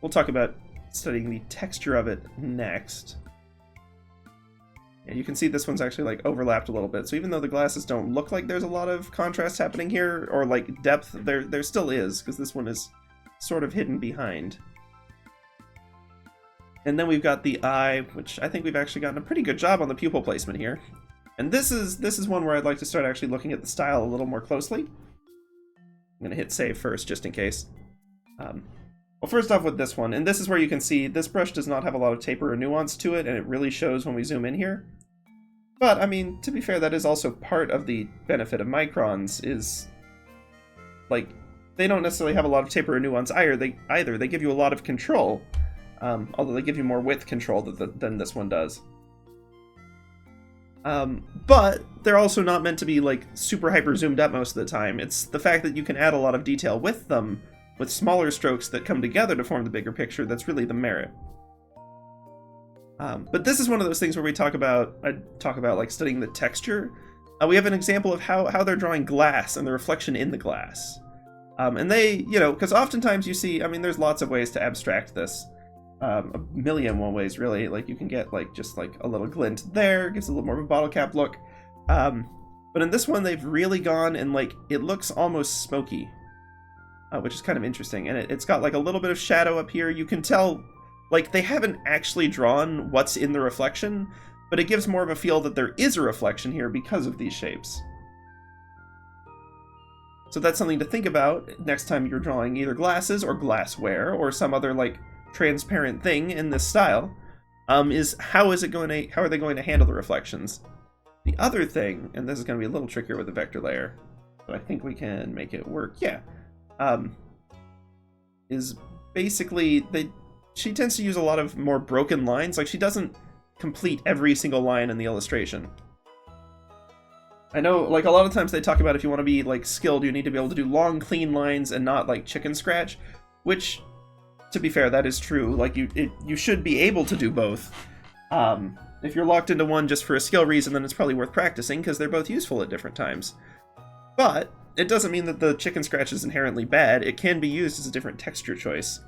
we'll talk about studying the texture of it next. Yeah, you can see this one's actually like overlapped a little bit, so even though the glasses don't look like there's a lot of contrast happening here, or like depth, there still is, because this one is sort of hidden behind. And then we've got the eye, which I think we've actually gotten a pretty good job on the pupil placement here. And this is one where I'd like to start actually looking at the style a little more closely. I'm going to hit save first, just in case. Well, first off with this one, and this is where you can see this brush does not have a lot of taper or nuance to it, and it really shows when we zoom in here. But, I mean, to be fair, that is also part of the benefit of microns, is, like, they don't necessarily have a lot of taper or nuance either. They give you a lot of control. Although they give you more width control than this one does. But they're also not meant to be like super hyper zoomed up most of the time. It's the fact that you can add a lot of detail with them, with smaller strokes that come together to form the bigger picture, that's really the merit. But this is one of those things where I talk about like studying the texture. We have an example of how they're drawing glass and the reflection in the glass. And they, you know, because oftentimes you see, I mean, there's lots of ways to abstract this. A million one ways, really. Like, you can get like just like a little glint there, gives a little more of a bottle cap look. But in this one, they've really gone and like it looks almost smoky, which is kind of interesting. And it's got like a little bit of shadow up here. You can tell like they haven't actually drawn what's in the reflection, but it gives more of a feel that there is a reflection here because of these shapes. So that's something to think about next time you're drawing either glasses or glassware or some other like transparent thing in this style, is how are they going to handle the reflections? The other thing, and this is going to be a little trickier with the vector layer, but I think we can make it work, yeah, is basically she tends to use a lot of more broken lines. Like, she doesn't complete every single line in the illustration. I know, like, a lot of times they talk about if you want to be like skilled, you need to be able to do long clean lines and not like chicken scratch, which, to be fair, that is true. Like, you should be able to do both. If you're locked into one just for a skill reason, then it's probably worth practicing, because they're both useful at different times. But it doesn't mean that the chicken scratch is inherently bad. It can be used as a different texture choice.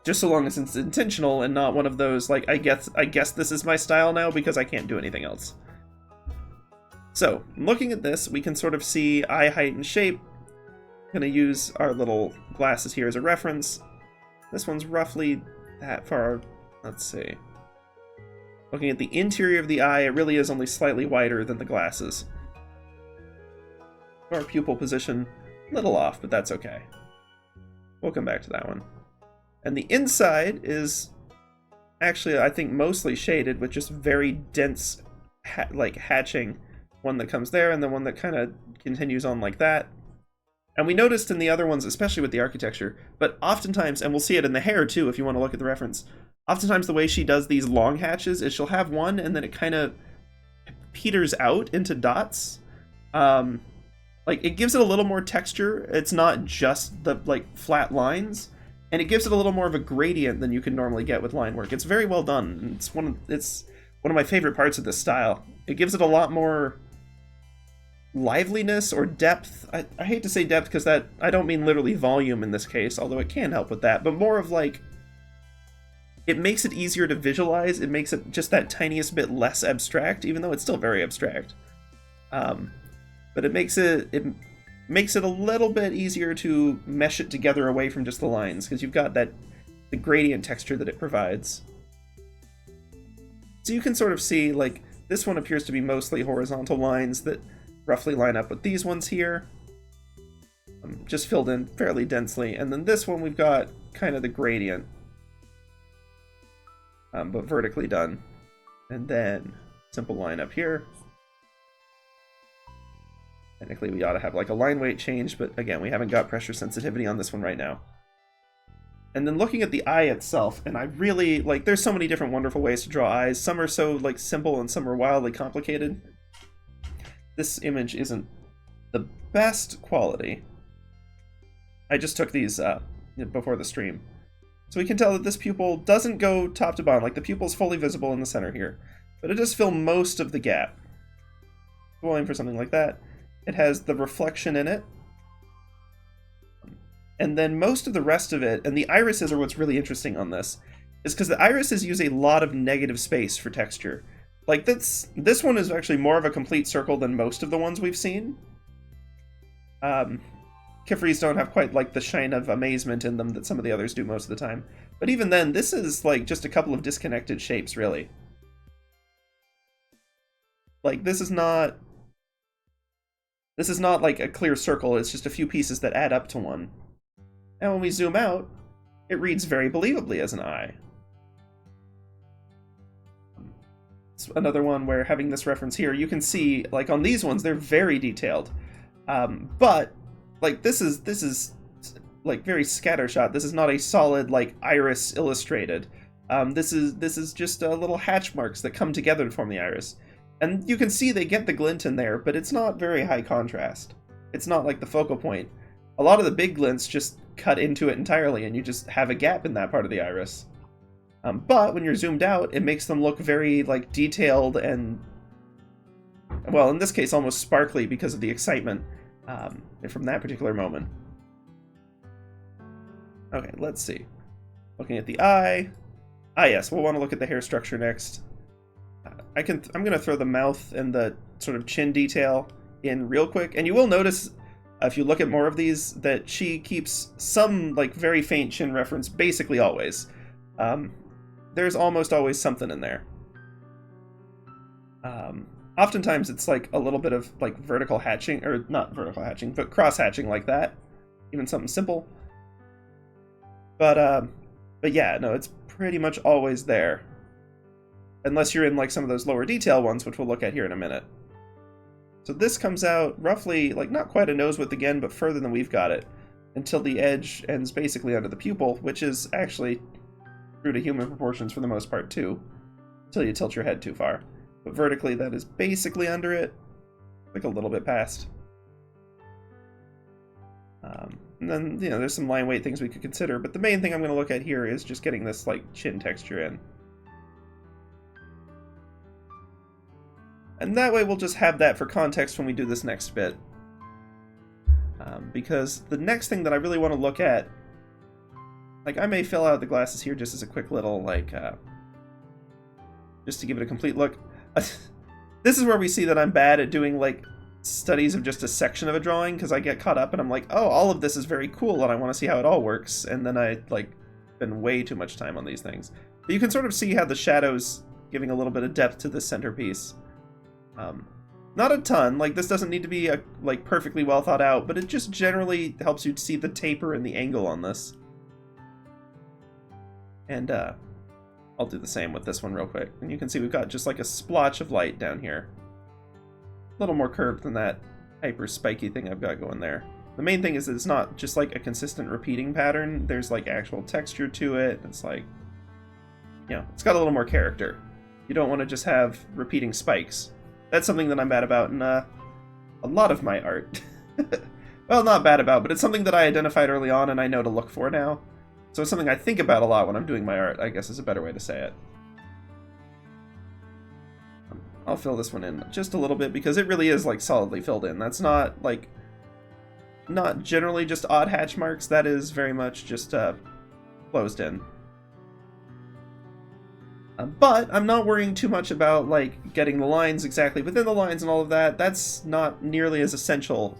Just so long as it's intentional and not one of those, like, I guess this is my style now because I can't do anything else. So, looking at this, we can sort of see eye height and shape. I'm going to use our little glasses here as a reference. This one's roughly that far. Let's see. Looking at the interior of the eye, it really is only slightly wider than the glasses. Our pupil position, a little off, but that's okay. We'll come back to that one. And the inside is actually, I think, mostly shaded with just very dense, like, hatching. One that comes there, and then one that kind of continues on like that. And we noticed in the other ones, especially with the architecture, but oftentimes, and we'll see it in the hair too if you want to look at the reference, oftentimes the way she does these long hatches is she'll have one and then it kind of peters out into dots. Like, it gives it a little more texture. It's not just the like flat lines, and it gives it a little more of a gradient than you can normally get with line work. It's very well done. It's one of my favorite parts of this style. It gives it a lot more liveliness or depth. I hate to say depth because that, I don't mean literally volume in this case, although it can help with that, but more of like, it makes it easier to visualize. It makes it just that tiniest bit less abstract, even though it's still very abstract. but it makes it a little bit easier to mesh it together away from just the lines, because you've got the gradient texture that it provides. So you can sort of see, like, this one appears to be mostly horizontal lines that roughly line up with these ones here, just filled in fairly densely. And then this one we've got kind of the gradient, but vertically done. And then simple line up here. Technically we ought to have like a line weight change, but again, we haven't got pressure sensitivity on this one right now. And then looking at the eye itself, and I really, like, there's so many different wonderful ways to draw eyes. Some are so, like, simple and some are wildly complicated. This image isn't the best quality. I just took these before the stream. So we can tell that this pupil doesn't go top to bottom. Like, the pupil's fully visible in the center here. But it does fill most of the gap. Going for something like that. It has the reflection in it. And then most of the rest of it, and the irises are what's really interesting on this, is because the irises use a lot of negative space for texture. Like, this one is actually more of a complete circle than most of the ones we've seen. Qifreys don't have quite, like, the shine of amazement in them that some of the others do most of the time. But even then, this is, like, just a couple of disconnected shapes, really. Like, this is not like a clear circle, it's just a few pieces that add up to one. And when we zoom out, it reads very believably as an eye. It's another one where, having this reference here, you can see, like, on these ones, they're very detailed. But, like, this is like, very scattershot. This is not a solid, like, iris illustrated. This is just little hatch marks that come together to form the iris. And you can see they get the glint in there, but it's not very high contrast. It's not like the focal point. A lot of the big glints just cut into it entirely, and you just have a gap in that part of the iris. But when you're zoomed out, it makes them look very, like, detailed and, well, in this case, almost sparkly because of the excitement from that particular moment. Okay, let's see. Looking at the eye. Ah, yes, we'll want to look at the hair structure next. I'm going to throw the mouth and the sort of chin detail in real quick, and you will notice, if you look at more of these, that she keeps some, like, very faint chin reference basically always. There's almost always something in there. Oftentimes it's like a little bit of, like, vertical hatching, or not vertical hatching, but cross hatching like that. Even something simple. But yeah, no, it's pretty much always there. Unless you're in, like, some of those lower detail ones, which we'll look at here in a minute. So this comes out roughly, like, not quite a nose width again, but further than we've got it, until the edge ends basically under the pupil, which is actually true to human proportions for the most part, too, until you tilt your head too far. But vertically, that is basically under it, like a little bit past. And then, you know, there's some line weight things we could consider, but the main thing I'm going to look at here is just getting this, like, chin texture in. And that way we'll just have that for context when we do this next bit. Because the next thing that I really want to look at, like, I may fill out the glasses here just as a quick little, like, just to give it a complete look. This is where we see that I'm bad at doing, like, studies of just a section of a drawing, because I get caught up and I'm like, oh, all of this is very cool and I want to see how it all works, and then I, like, spend way too much time on these things. But you can sort of see how the shadows giving a little bit of depth to this centerpiece. Not a ton, like, this doesn't need to be, like, perfectly well thought out, but it just generally helps you see the taper and the angle on this. And, I'll do the same with this one real quick. And you can see we've got just, like, a splotch of light down here. A little more curved than that hyper spiky thing I've got going there. The main thing is that it's not just, like, a consistent repeating pattern. There's, like, actual texture to it. It's like, you know, it's got a little more character. You don't want to just have repeating spikes. That's something that I'm bad about in a lot of my art. Well, not bad about, but it's something that I identified early on and I know to look for now. So it's something I think about a lot when I'm doing my art, I guess is a better way to say it. I'll fill this one in just a little bit because it really is, like, solidly filled in. That's not, like, not generally just odd hatch marks. That is very much just closed in. But I'm not worrying too much about like getting the lines exactly within the lines and all of that. That's not nearly as essential,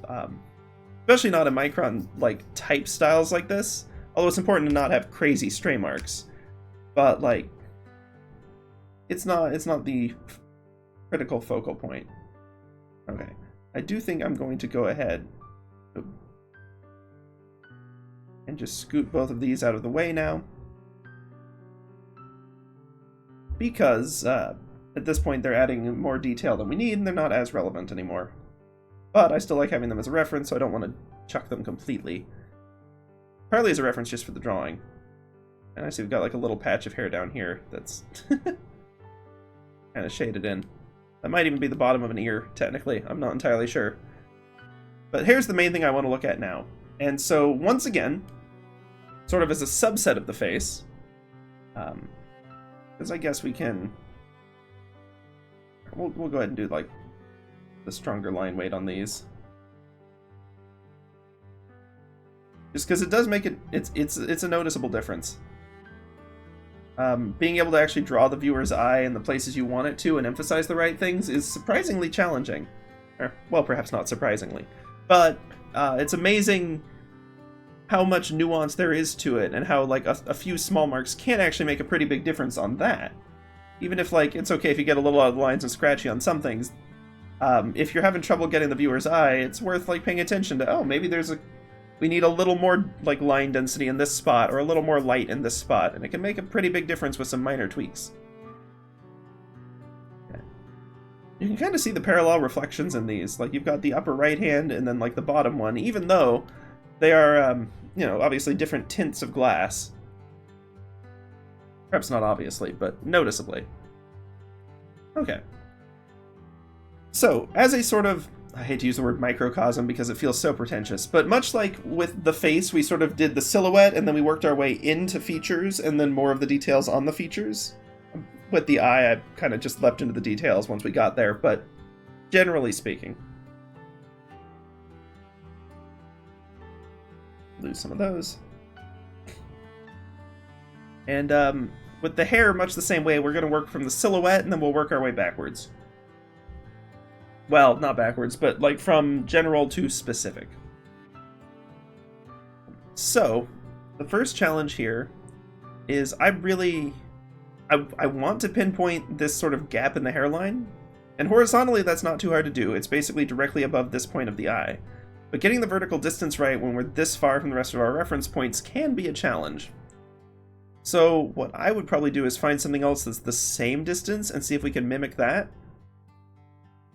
especially not in Micron like type styles like this. Although it's important to not have crazy stray marks, but like it's not the critical focal point. Okay, I do think I'm going to go ahead and just scoot both of these out of the way now, because at this point they're adding more detail than we need and they're not as relevant anymore. But I still like having them as a reference, so I don't want to chuck them completely. Partly as a reference just for the drawing. And I see we've got like a little patch of hair down here that's kind of shaded in. That might even be the bottom of an ear, technically. I'm not entirely sure. But here's the main thing I want to look at now. And so, once again, sort of as a subset of the face, because I guess we can... We'll go ahead and do, like, the stronger line weight on these. Just because it does make it... It's a noticeable difference. Being able to actually draw the viewer's eye in the places you want it to and emphasize the right things is surprisingly challenging. Or, well, perhaps not surprisingly. But it's amazing how much nuance there is to it, and how like a few small marks can actually make a pretty big difference on that. Even if like it's okay if you get a little out of the lines and scratchy on some things, if you're having trouble getting the viewer's eye, it's worth like paying attention to, oh, maybe we need a little more like line density in this spot, or a little more light in this spot, and it can make a pretty big difference with some minor tweaks. Okay. You can kind of see the parallel reflections in these. Like you've got the upper right hand and then like the bottom one, even though they are, you know, obviously different tints of glass. Perhaps not obviously, but noticeably. Okay. So, as a sort of, I hate to use the word microcosm because it feels so pretentious, but much like with the face, we sort of did the silhouette and then we worked our way into features and then more of the details on the features. With the eye, I kind of just leapt into the details once we got there, but generally speaking. Lose some of those. And with the hair, much the same way, we're going to work from the silhouette and then we'll work our way backwards. Well, not backwards, but like from general to specific. So, the first challenge here is I want to pinpoint this sort of gap in the hairline. And horizontally, that's not too hard to do. It's basically directly above this point of the eye. But getting the vertical distance right when we're this far from the rest of our reference points can be a challenge. So what I would probably do is find something else that's the same distance and see if we can mimic that.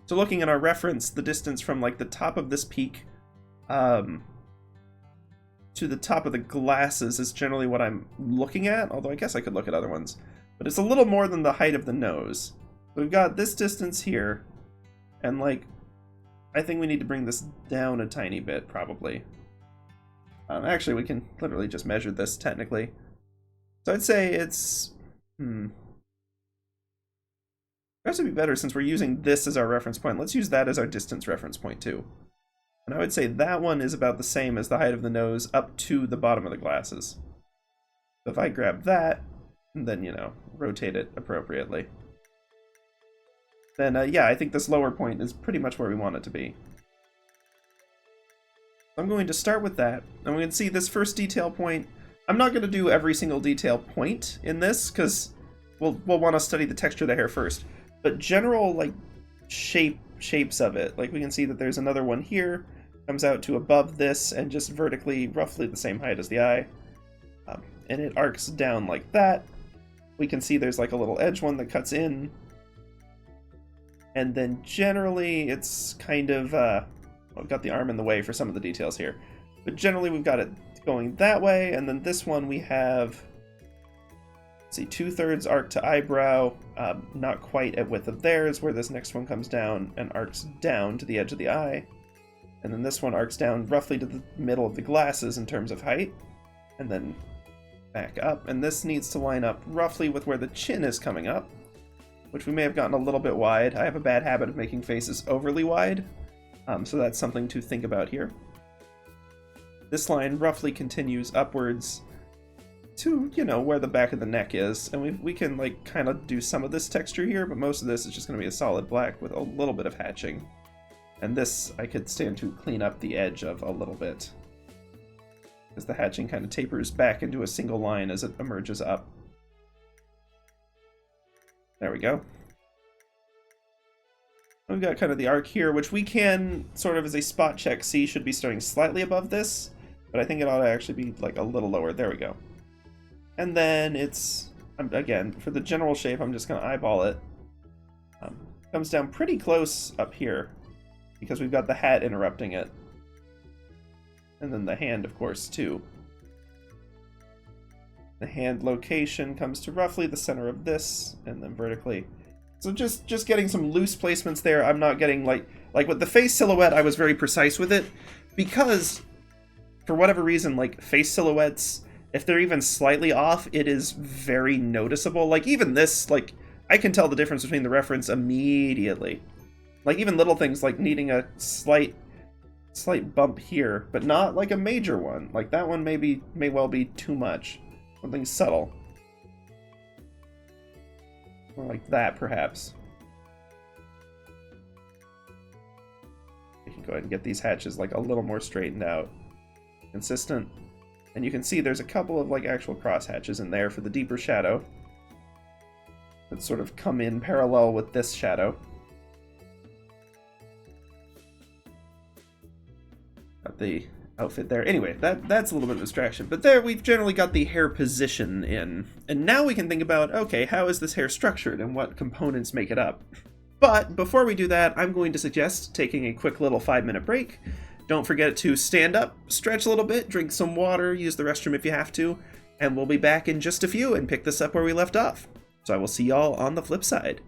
So looking at our reference, the distance from like the top of this peak to the top of the glasses is generally what I'm looking at, although I guess I could look at other ones. But it's a little more than the height of the nose. So we've got this distance here, and like, I think we need to bring this down a tiny bit, probably. Actually, we can literally just measure this, technically. So I'd say it's... It has to be better since we're using this as our reference point. Let's use that as our distance reference point, too. And I would say that one is about the same as the height of the nose up to the bottom of the glasses. So if I grab that, and then, you know, rotate it appropriately, then, yeah, I think this lower point is pretty much where we want it to be. I'm going to start with that, and we can see this first detail point. I'm not going to do every single detail point in this, because we'll want to study the texture of the hair first. But general, like, shapes of it. Like, we can see that there's another one here, comes out to above this, and just vertically, roughly the same height as the eye. And it arcs down like that. We can see there's, like, a little edge one that cuts in. And then generally, it's kind of, we've got the arm in the way for some of the details here. But generally, we've got it going that way, and then this one we have, let's see, 2/3 arc to eyebrow, not quite at width of theirs, where this next one comes down and arcs down to the edge of the eye. And then this one arcs down roughly to the middle of the glasses in terms of height, and then back up. And this needs to line up roughly with where the chin is coming up, which we may have gotten a little bit wide. I have a bad habit of making faces overly wide, so that's something to think about here. This line roughly continues upwards to, you know, where the back of the neck is. And we can, like, kind of do some of this texture here, but most of this is just going to be a solid black with a little bit of hatching. And this I could stand to clean up the edge of a little bit, as the hatching kind of tapers back into a single line as it emerges up. There we go. We've got kind of the arc here, which we can, sort of as a spot check, see should be starting slightly above this, but I think it ought to actually be like a little lower. There we go. And then it's, again, for the general shape, I'm just going to eyeball it. Comes down pretty close up here, because we've got the hat interrupting it. And then the hand, of course, too. The hand location comes to roughly the center of this, and then vertically. So just getting some loose placements there. I'm not getting, like with the face silhouette, I was very precise with it, because, for whatever reason, like, face silhouettes, if they're even slightly off, it is very noticeable. Like, even this, like, I can tell the difference between the reference immediately. Like, even little things like needing a slight bump here, but not like a major one. Like, that one may well be too much. Something subtle. More like that, perhaps. We can go ahead and get these hatches like a little more straightened out. Consistent. And you can see there's a couple of like actual cross hatches in there for the deeper shadow that sort of come in parallel with this shadow. Got the outfit there. Anyway, that's a little bit of distraction. But there we've generally got the hair position in. And now we can think about, okay, how is this hair structured and what components make it up? But before we do that, I'm going to suggest taking a quick little 5-minute break. Don't forget to stand up, stretch a little bit, drink some water, use the restroom if you have to, and we'll be back in just a few and pick this up where we left off. So I will see y'all on the flip side.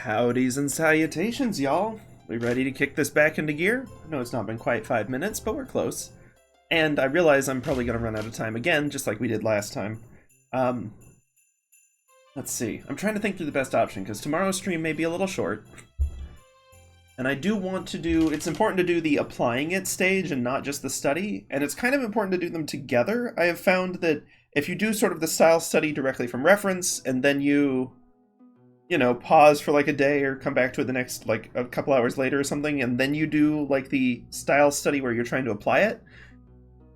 Howdys and salutations, y'all. We ready to kick this back into gear? I know it's not been quite 5 minutes, but we're close. And I realize I'm probably going to run out of time again, just like we did last time. Let's see. I'm trying to think through the best option, because tomorrow's stream may be a little short. And I do want to do... It's important to do the applying it stage and not just the study. And it's kind of important to do them together. I have found that if you do sort of the style study directly from reference, and then you know, pause for like a day or come back to it the next, like, a couple hours later or something, and then you do, like, the style study where you're trying to apply it,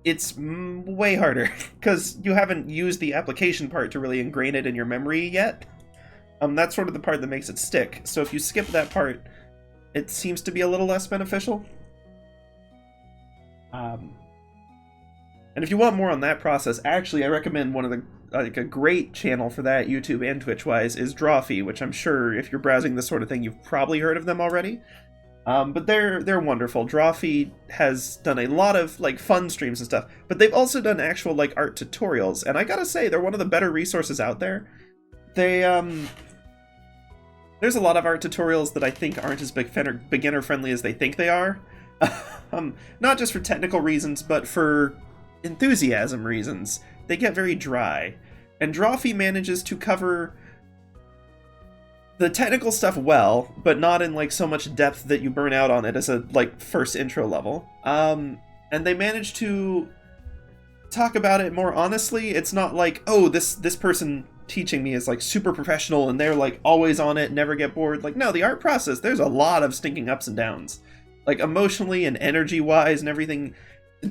it's way harder, because you haven't used the application part to really ingrain it in your memory yet. That's sort of the part that makes it stick. So if you skip that part, it seems to be a little less beneficial. And if you want more on that process, actually, I recommend one of the, like, a great channel for that, YouTube and Twitch-wise, is Drawfee, which I'm sure if you're browsing this sort of thing, you've probably heard of them already. But they're wonderful. Drawfee has done a lot of, like, fun streams and stuff, but they've also done actual, like, art tutorials, and I gotta say, they're one of the better resources out there. They, there's a lot of art tutorials that I think aren't as beginner-friendly as they think they are. Not just for technical reasons, but for enthusiasm reasons. They get very dry. And Drawfee manages to cover the technical stuff well, but not in, like, so much depth that you burn out on it as a, like, first intro level. And they manage to talk about it more honestly. It's not like, oh, this person teaching me is, like, super professional and they're, like, always on it, never get bored. Like, no, the art process, there's a lot of stinking ups and downs. Like, emotionally and energy-wise and everything,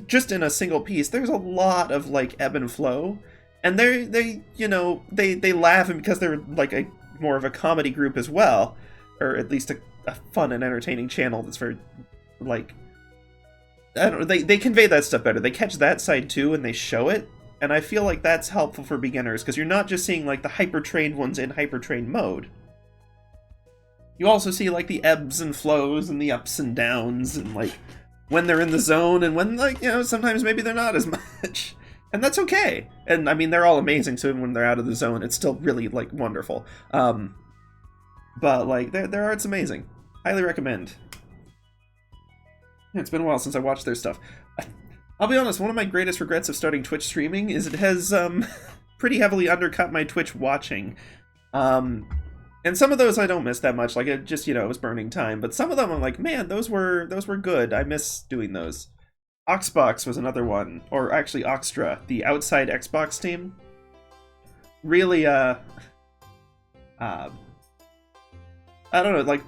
just in a single piece, there's a lot of, like, ebb and flow. And they you know, they laugh, and because they're, like, more of a comedy group as well, or at least a fun and entertaining channel that's very, like, I don't know, they convey that stuff better. They catch that side too, and they show it, and I feel like that's helpful for beginners, because you're not just seeing, like, the hyper-trained ones in hyper-trained mode. You also see, like, the ebbs and flows and the ups and downs, and, like, when they're in the zone, and when, like, you know, sometimes maybe they're not as much. And that's okay. And, I mean, they're all amazing, so even when they're out of the zone, it's still really, like, wonderful. But, like, their art's amazing. Highly recommend. It's been a while since I watched their stuff. I'll be honest, one of my greatest regrets of starting Twitch streaming is it has, pretty heavily undercut my Twitch watching. And some of those I don't miss that much, like, it just, you know, it was burning time. But some of them I'm like, man, those were good. I miss doing those. Oxbox was another one, or actually Oxtra, the outside Xbox team. Really, I don't know, like,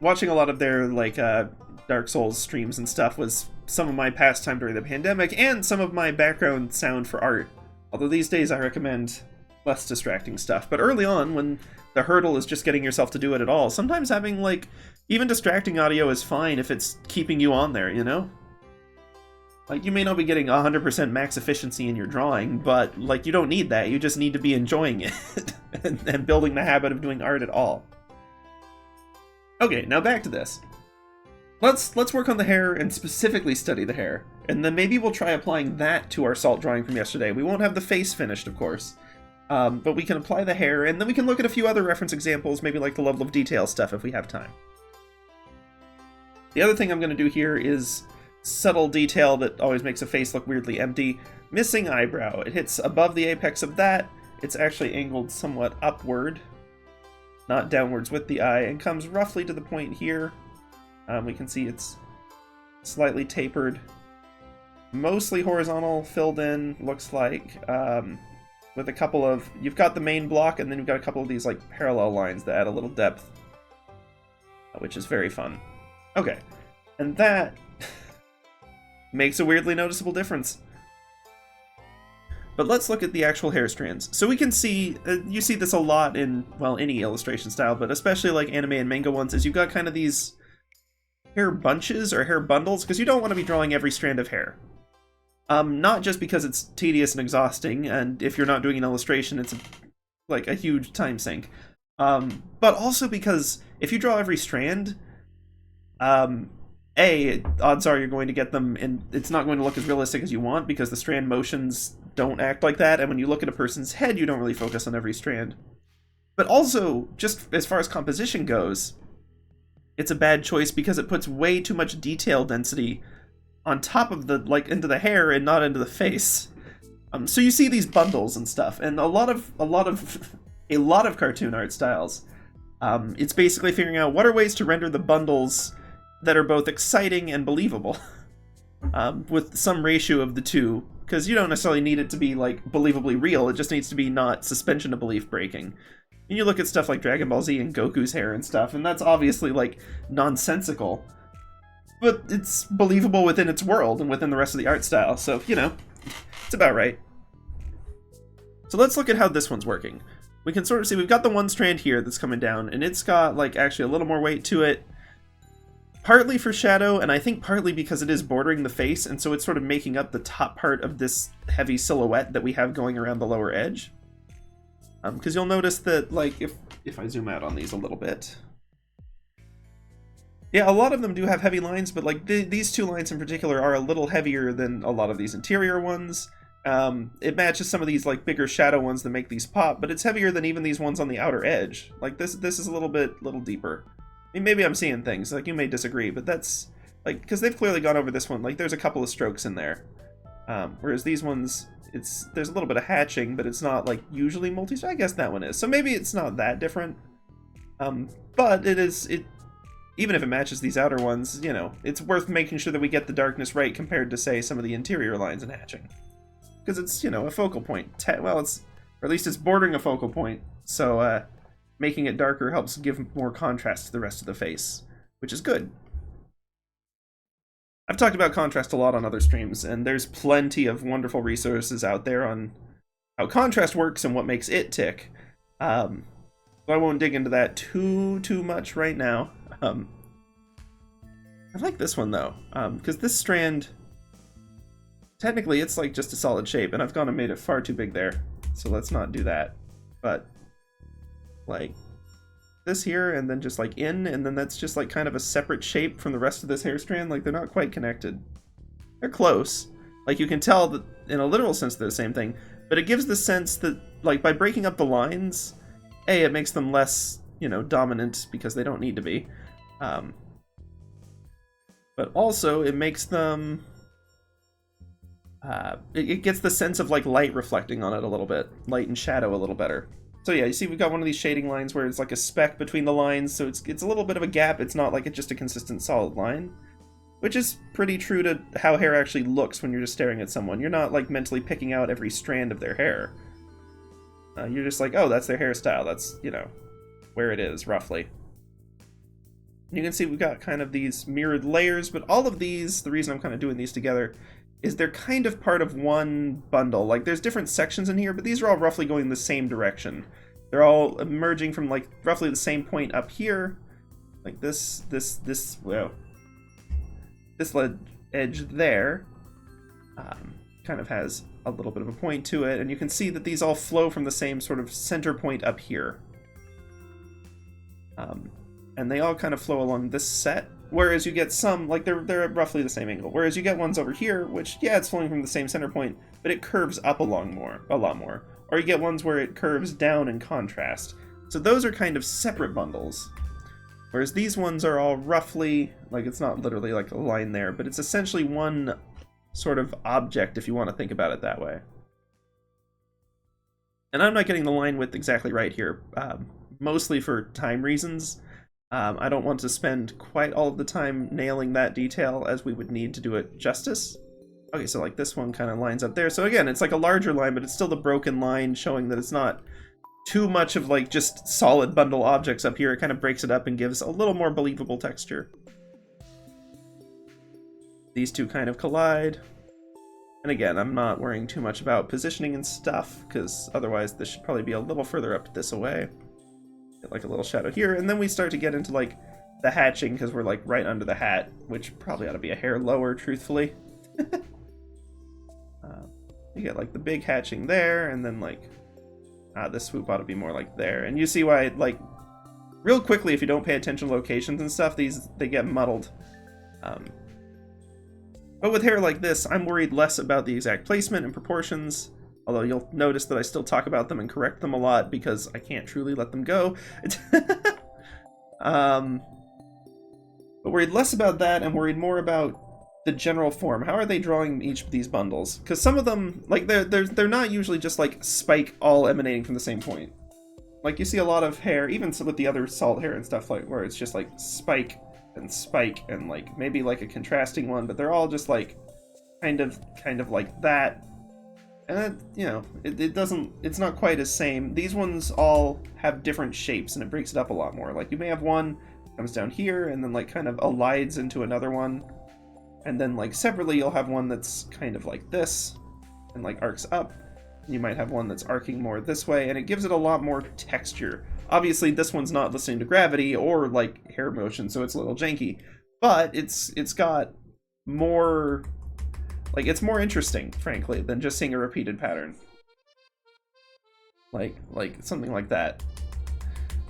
watching a lot of their, like, Dark Souls streams and stuff was some of my pastime during the pandemic, and some of my background sound for art. Although these days I recommend less distracting stuff. But early on, when the hurdle is just getting yourself to do it at all, sometimes having, like, even distracting audio is fine if it's keeping you on there, you know? Like, you may not be getting 100% max efficiency in your drawing, but, like, you don't need that. You just need to be enjoying it and building the habit of doing art at all. Okay, now back to this. Let's work on the hair and specifically study the hair, and then maybe we'll try applying that to our salt drawing from yesterday. We won't have the face finished, of course, but we can apply the hair, and then we can look at a few other reference examples, maybe like the level of detail stuff if we have time. The other thing I'm going to do here is subtle detail that always makes a face look weirdly empty. Missing eyebrow. It hits above the apex of that. It's actually angled somewhat upward, not downwards with the eye, and comes roughly to the point here. We can see it's slightly tapered. Mostly horizontal, filled in, looks like, with a couple of... You've got the main block, and then you've got a couple of these, like, parallel lines that add a little depth, which is very fun. Okay, and that makes a weirdly noticeable difference. But let's look at the actual hair strands. So we can see, you see this a lot in, well, any illustration style, but especially like anime and manga ones, is you've got kind of these hair bunches or hair bundles, because you don't want to be drawing every strand of hair. Not just because it's tedious and exhausting, and if you're not doing an illustration, it's like a huge time sink. But also because if you draw every strand, odds are you're going to get them, and it's not going to look as realistic as you want, because the strand motions don't act like that, and when you look at a person's head, you don't really focus on every strand. But also, just as far as composition goes, it's a bad choice because it puts way too much detail density on top of the, like, into the hair and not into the face. So you see these bundles and stuff, and a lot of cartoon art styles. It's basically figuring out what are ways to render the bundles that are both exciting and believable, with some ratio of the two, because you don't necessarily need it to be like believably real. It just needs to be not suspension of belief breaking. And you look at stuff like Dragon Ball Z and Goku's hair and stuff, and that's obviously like nonsensical, but it's believable within its world and within the rest of the art style. So, you know, it's about right. So let's look at how this one's working. We can sort of see we've got the one strand here that's coming down, and it's got like actually a little more weight to it. Partly for shadow, and I think partly because it is bordering the face, and so it's sort of making up the top part of this heavy silhouette that we have going around the lower edge. Because you'll notice that, like, if I zoom out on these a little bit, yeah, a lot of them do have heavy lines, but like these two lines in particular are a little heavier than a lot of these interior ones. It matches some of these like bigger shadow ones that make these pop, but it's heavier than even these ones on the outer edge. Like this is a little deeper. I mean, maybe I'm seeing things, like you may disagree, but that's like, because they've clearly gone over this one, like there's a couple of strokes in there. Whereas these ones, there's a little bit of hatching, but it's not like usually multi, I guess that one is. So maybe it's not that different. But even if it matches these outer ones, you know, it's worth making sure that we get the darkness right compared to, say, some of the interior lines and hatching. Because it's, you know, a focal point. Well, or at least it's bordering a focal point, so making it darker helps give more contrast to the rest of the face, which is good. I've talked about contrast a lot on other streams, and there's plenty of wonderful resources out there on how contrast works and what makes it tick. So I won't dig into that too much right now. I like this one though, because this strand, technically it's like just a solid shape, and I've gone and made it far too big there, so let's not do that. But like this here, and then just like and then that's just like kind of a separate shape from the rest of this hair strand. Like they're not quite connected. They're close. Like you can tell that in a literal sense they're the same thing, but it gives the sense that like by breaking up the lines, it makes them less, you know, dominant because they don't need to be. But also it makes them, it gets the sense of like light reflecting on it a little bit, light and shadow a little better. So yeah, you see we've got one of these shading lines where it's like a speck between the lines, so it's a little bit of a gap. It's not like it's just a consistent solid line, which is pretty true to how hair actually looks when you're just staring at someone. You're not like mentally picking out every strand of their hair. You're just like, oh, that's their hairstyle. That's, you know, where it is, roughly. You can see we've got kind of these mirrored layers, but all of these, the reason I'm kind of doing these together, is they're kind of part of one bundle. Like, there's different sections in here, but these are all roughly going the same direction. They're all emerging from, like, roughly the same point up here. Like this edge there kind of has a little bit of a point to it, and you can see that these all flow from the same sort of center point up here. And they all kind of flow along this set, whereas you get some, like, they're at roughly the same angle, whereas you get ones over here, which, yeah, it's flowing from the same center point, but it curves up a lot more, or you get ones where it curves down in contrast. So those are kind of separate bundles, whereas these ones are all roughly, like, it's not literally like a line there, but it's essentially one sort of object, if you want to think about it that way. And I'm not getting the line width exactly right here, mostly for time reasons. I don't want to spend quite all of the time nailing that detail as we would need to do it justice. Okay, so like this one kind of lines up there. So again, it's like a larger line, but it's still the broken line showing that it's not too much of like just solid bundle objects up here. It kind of breaks it up and gives a little more believable texture. These two kind of collide. And again, I'm not worrying too much about positioning and stuff, because otherwise this should probably be a little further up this away. Get like a little shadow here, and then we start to get into like the hatching, because we're like right under the hat, which probably ought to be a hair lower, truthfully. You get like the big hatching there, and then like this swoop ought to be more like there. And you see why, like, real quickly, if you don't pay attention to locations and stuff, they get muddled. But with hair like this, I'm worried less about the exact placement and proportions, Although you'll notice that I still talk about them and correct them a lot because I can't truly let them go. But worried less about that and worried more about the general form. How are they drawing each of these bundles? Because some of them, like, they're not usually just like spike all emanating from the same point. Like you see a lot of hair, even with the other salt hair and stuff, like where it's just like spike and like maybe like a contrasting one, but they're all just like kind of like that. And that, you know, it's not quite as same. These ones all have different shapes and it breaks it up a lot more. Like you may have one comes down here and then like kind of elides into another one. And then like separately you'll have one that's kind of like this and like arcs up. You might have one that's arcing more this way, and it gives it a lot more texture. Obviously this one's not listening to gravity or like hair motion, so it's a little janky. But it's got more, like, it's more interesting, frankly, than just seeing a repeated pattern. Like something like that.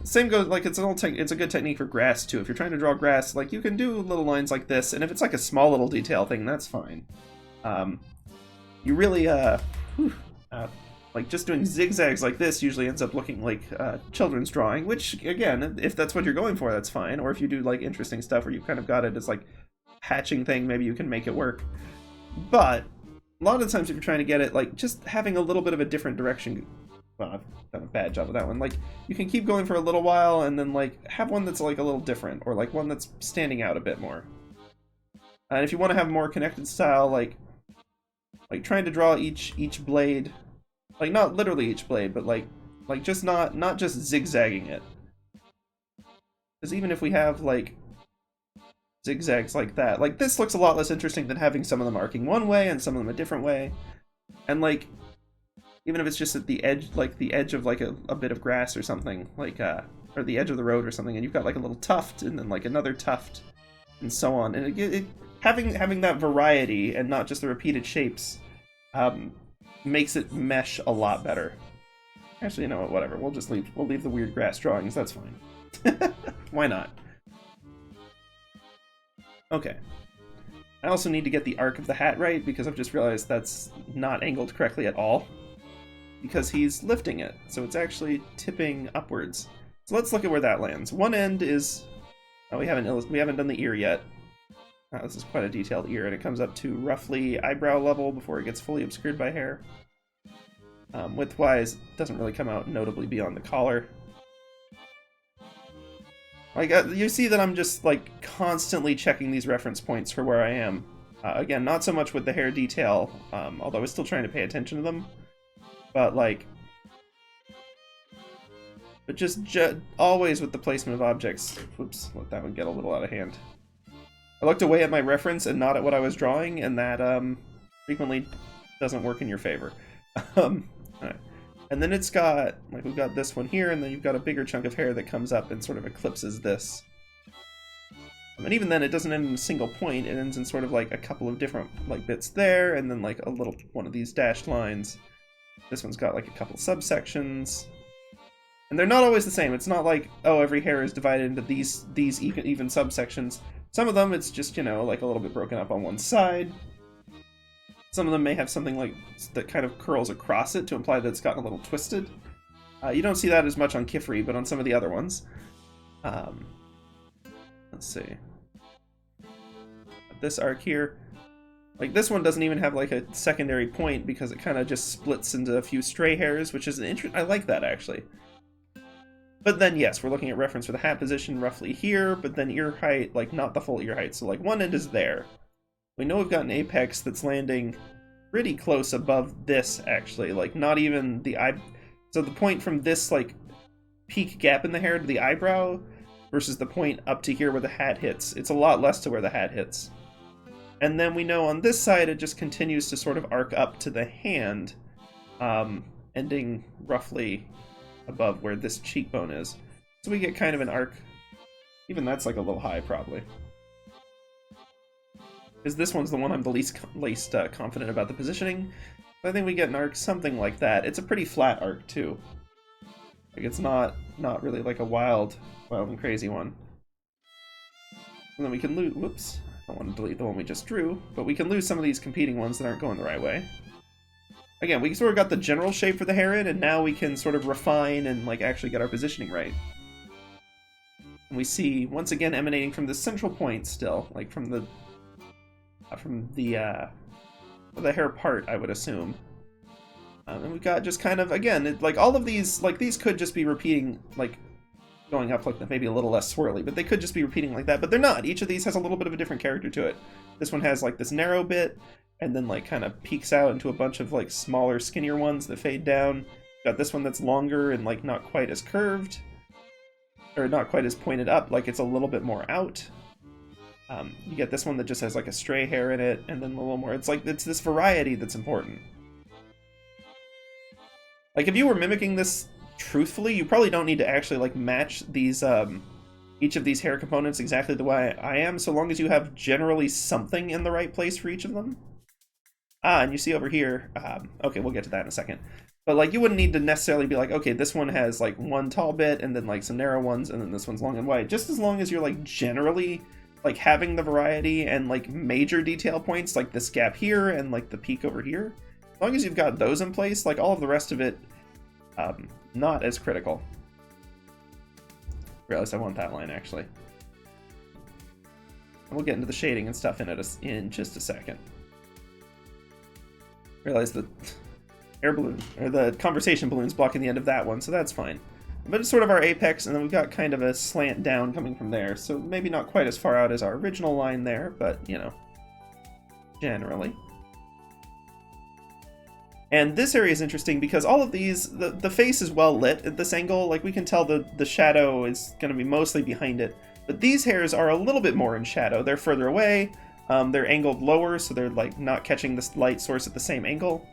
Same goes, like, it's a good technique for grass too. If you're trying to draw grass, like, you can do little lines like this, and if it's like a small little detail thing, that's fine. You really, like, just doing zigzags like this usually ends up looking like children's drawing, which, again, if that's what you're going for, that's fine. Or if you do, like, interesting stuff where you kind of got it as, like, hatching thing, maybe you can make it work. But a lot of the times if you're trying to get it, like, just having a little bit of a different direction. Well, I've done a bad job of that one. Like, you can keep going for a little while and then, like, have one that's, like, a little different, or, like, one that's standing out a bit more. And if you want to have more connected style, like trying to draw each blade, like, not literally each blade, but, like just not just zigzagging it. Because even if we have, like, zigzags like that, like, this looks a lot less interesting than having some of them arcing one way and some of them a different way. And, like, even if it's just at the edge, like the edge of like a bit of grass or something, like or the edge of the road or something, and you've got like a little tuft and then like another tuft and so on, and having that variety and not just the repeated shapes makes it mesh a lot better. Actually, you know what, whatever, we'll leave the weird grass drawings, that's fine. Why not? Okay. I also need to get the arc of the hat right, because I've just realized that's not angled correctly at all. Because he's lifting it, so it's actually tipping upwards. So let's look at where that lands. One end is... Oh, we haven't done the ear yet. This is quite a detailed ear, and it comes up to roughly eyebrow level before it gets fully obscured by hair. Width-wise, doesn't really come out notably beyond the collar. Like, you see that I'm just, like, constantly checking these reference points for where I am. Again, not so much with the hair detail, although I was still trying to pay attention to them. But, like, just always with the placement of objects. Whoops, let that one get a little out of hand. I looked away at my reference and not at what I was drawing, and that frequently doesn't work in your favor. Alright. And then it's got, like, we've got this one here, and then you've got a bigger chunk of hair that comes up and sort of eclipses this. And even then, it doesn't end in a single point. It ends in sort of like a couple of different, like, bits there, and then like a little one of these dashed lines. This one's got like a couple subsections. And they're not always the same. It's not like, oh, every hair is divided into these even subsections. Some of them, it's just, you know, like a little bit broken up on one side. Some of them may have something like that kind of curls across it to imply that it's gotten a little twisted. You don't see that as much on Qifrey, but on some of the other ones. Let's see. This arc here. Like, this one doesn't even have, like, a secondary point because it kind of just splits into a few stray hairs, which is an I like that, actually. But then, yes, we're looking at reference for the hat position roughly here, but then ear height, like, not the full ear height. So, like, one end is there. We know we've got an apex that's landing pretty close above this, actually. Like, not even the eye... So the point from this, like, peak gap in the hair to the eyebrow versus the point up to here where the hat hits. It's a lot less to where the hat hits. And then we know on this side it just continues to sort of arc up to the hand, ending roughly above where this cheekbone is. So we get kind of an arc. Even that's like a little high, probably. Because this one's the one I'm the least confident about the positioning. But I think we get an arc something like that. It's a pretty flat arc, too. Like, it's not really like a wild and crazy one. And then we can lose... Whoops. I don't want to delete the one we just drew, but we can lose some of these competing ones that aren't going the right way. again, we sort of got the general shape for the hair in, and now we can sort of refine and like actually get our positioning right. And we see, once again, emanating from the central point still, like from the hair part, I would assume. And we've got just kind of, again, like all of these, like these could just be repeating, like going up like maybe a little less swirly, but they could just be repeating like that, but they're not. Each of these has a little bit of a different character to it. This one has like this narrow bit, and then like kind of peaks out into a bunch of like smaller, skinnier ones that fade down. Got this one that's longer and like not quite as curved, or not quite as pointed up, like it's a little bit more out. You get this one that just has like a stray hair in it, and then a little more. It's like, it's this variety that's important. Like if you were mimicking this truthfully, you probably don't need to actually like match these each of these hair components exactly the way I am, so long as you have generally something in the right place for each of them. And you see over here, okay, we'll get to that in a second. But like you wouldn't need to necessarily be like, okay, this one has like one tall bit and then like some narrow ones, and then this one's long and wide. Just as long as you're like generally like having the variety and like major detail points, like this gap here and like the peak over here. As long as you've got those in place, like all of the rest of it, not as critical. Realize I want that line actually. We'll get into the shading and stuff in just a second. Realize the air balloon, or the conversation balloon's blocking the end of that one, so that's fine. But it's sort of our apex, and then we've got kind of a slant down coming from there, so maybe not quite as far out as our original line there, but, you know, generally. And this area is interesting because all of these, the face is well lit at this angle, like we can tell the shadow is going to be mostly behind it, but these hairs are a little bit more in shadow. They're further away, they're angled lower, so they're like not catching this light source at the same angle.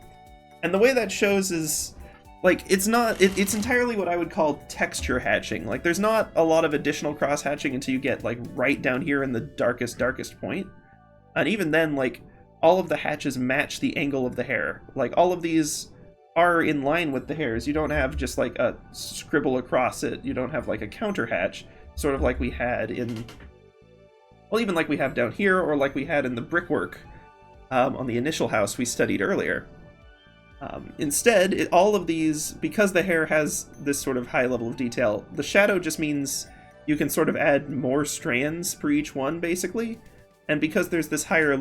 And the way that shows is, like, it's entirely what I would call texture hatching. Like, there's not a lot of additional cross hatching until you get, like, right down here in the darkest point. And even then, like, all of the hatches match the angle of the hair. Like, all of these are in line with the hairs. You don't have just, like, a scribble across it. You don't have, like, a counter hatch, sort of like we had in, well, even like we have down here, or like we had in the brickwork on the initial house we studied earlier. Instead, all of these, because the hair has this sort of high level of detail, the shadow just means you can sort of add more strands for each one, basically. And because there's this higher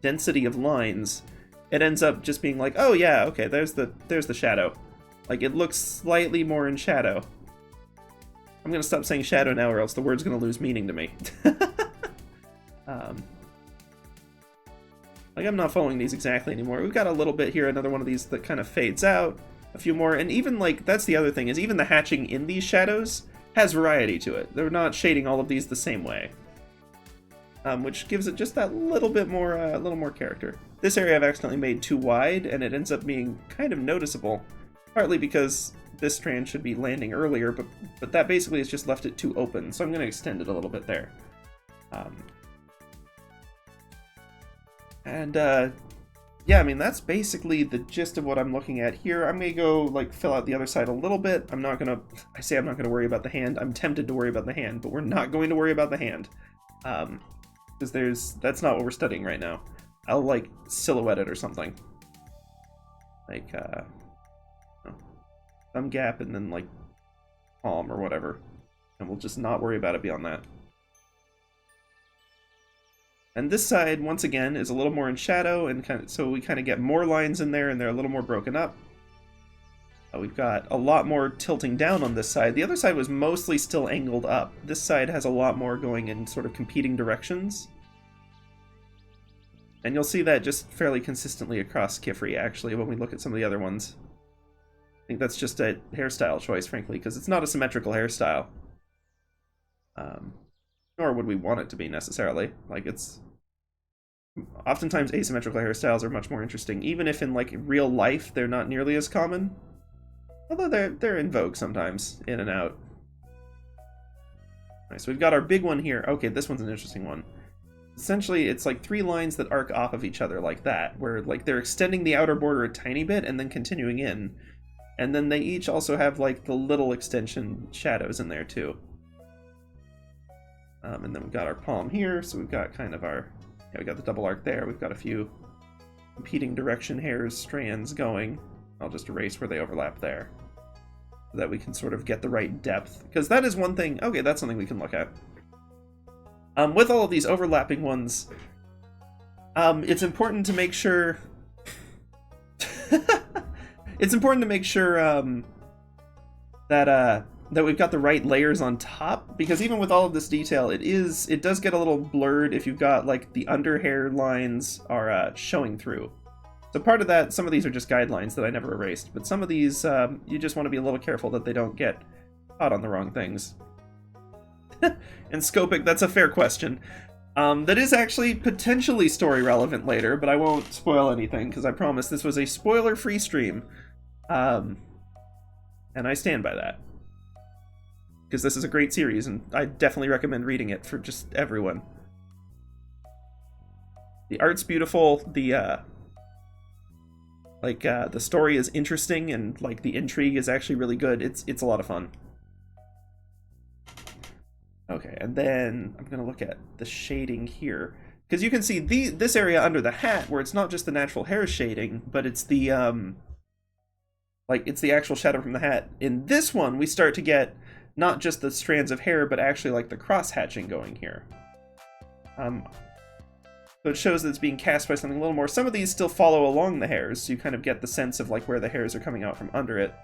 density of lines, it ends up just being like, oh yeah, okay, there's the shadow. Like, it looks slightly more in shadow. I'm gonna stop saying shadow now, or else the word's gonna lose meaning to me. Like, I'm not following these exactly anymore. We've got a little bit here, another one of these that kind of fades out, a few more, and even, like, that's the other thing, is even the hatching in these shadows has variety to it. They're not shading all of these the same way. Which gives it just that little bit more, little more character. This area I've accidentally made too wide, and it ends up being kind of noticeable, partly because this strand should be landing earlier, but that basically has just left it too open, so I'm going to extend it a little bit there. Yeah, I mean, that's basically the gist of what I'm looking at here. I'm going to go, like, fill out the other side a little bit. I'm not going to worry about the hand. I'm tempted to worry about the hand, but we're not going to worry about the hand. Because that's not what we're studying right now. I'll, like, silhouette it or something. Like, thumb gap and then, like, palm or whatever. And we'll just not worry about it beyond that. And this side, once again, is a little more in shadow, and so we kind of get more lines in there, and they're a little more broken up. We've got a lot more tilting down on this side. The other side was mostly still angled up. This side has a lot more going in sort of competing directions. And you'll see that just fairly consistently across Qifrey, actually, when we look at some of the other ones. I think that's just a hairstyle choice, frankly, because it's not a symmetrical hairstyle. Nor would we want it to be, necessarily. Like, it's... Oftentimes asymmetrical hairstyles are much more interesting, even if in, like, real life they're not nearly as common. Although they're in vogue sometimes, in and out. Alright, so we've got our big one here. Okay, this one's an interesting one. Essentially, it's like 3 lines that arc off of each other like that, where, like, they're extending the outer border a tiny bit and then continuing in. And then they each also have, like, the little extension shadows in there, too. And then we've got our palm here, so we've got kind of our... Yeah, we've got the double arc there. We've got a few competing direction hairs, strands going. I'll just erase where they overlap there, so that we can sort of get the right depth. Because that is one thing, okay, that's something we can look at. With all of these overlapping ones, it's important to make sure... it's important to make sure that we've got the right layers on top, because even with all of this detail, it does get a little blurred if you've got, like, the under hair lines are showing through. So part of that, some of these are just guidelines that I never erased, but some of these, you just want to be a little careful that they don't get caught on the wrong things. And Scopic, that's a fair question. That is actually potentially story relevant later, but I won't spoil anything, because I promise this was a spoiler-free stream. And I stand by that. Because this is a great series, and I definitely recommend reading it for just everyone. The art's beautiful, the story is interesting, and, like, the intrigue is actually really good. It's a lot of fun. Okay, and then I'm gonna look at the shading here. Because you can see this area under the hat, where it's not just the natural hair shading, but it's the, it's the actual shadow from the hat. In this one, we start to get not just the strands of hair, but actually, like, the cross-hatching going here. So it shows that it's being cast by something a little more. Some of these still follow along the hairs, so you kind of get the sense of, like, where the hairs are coming out from under it.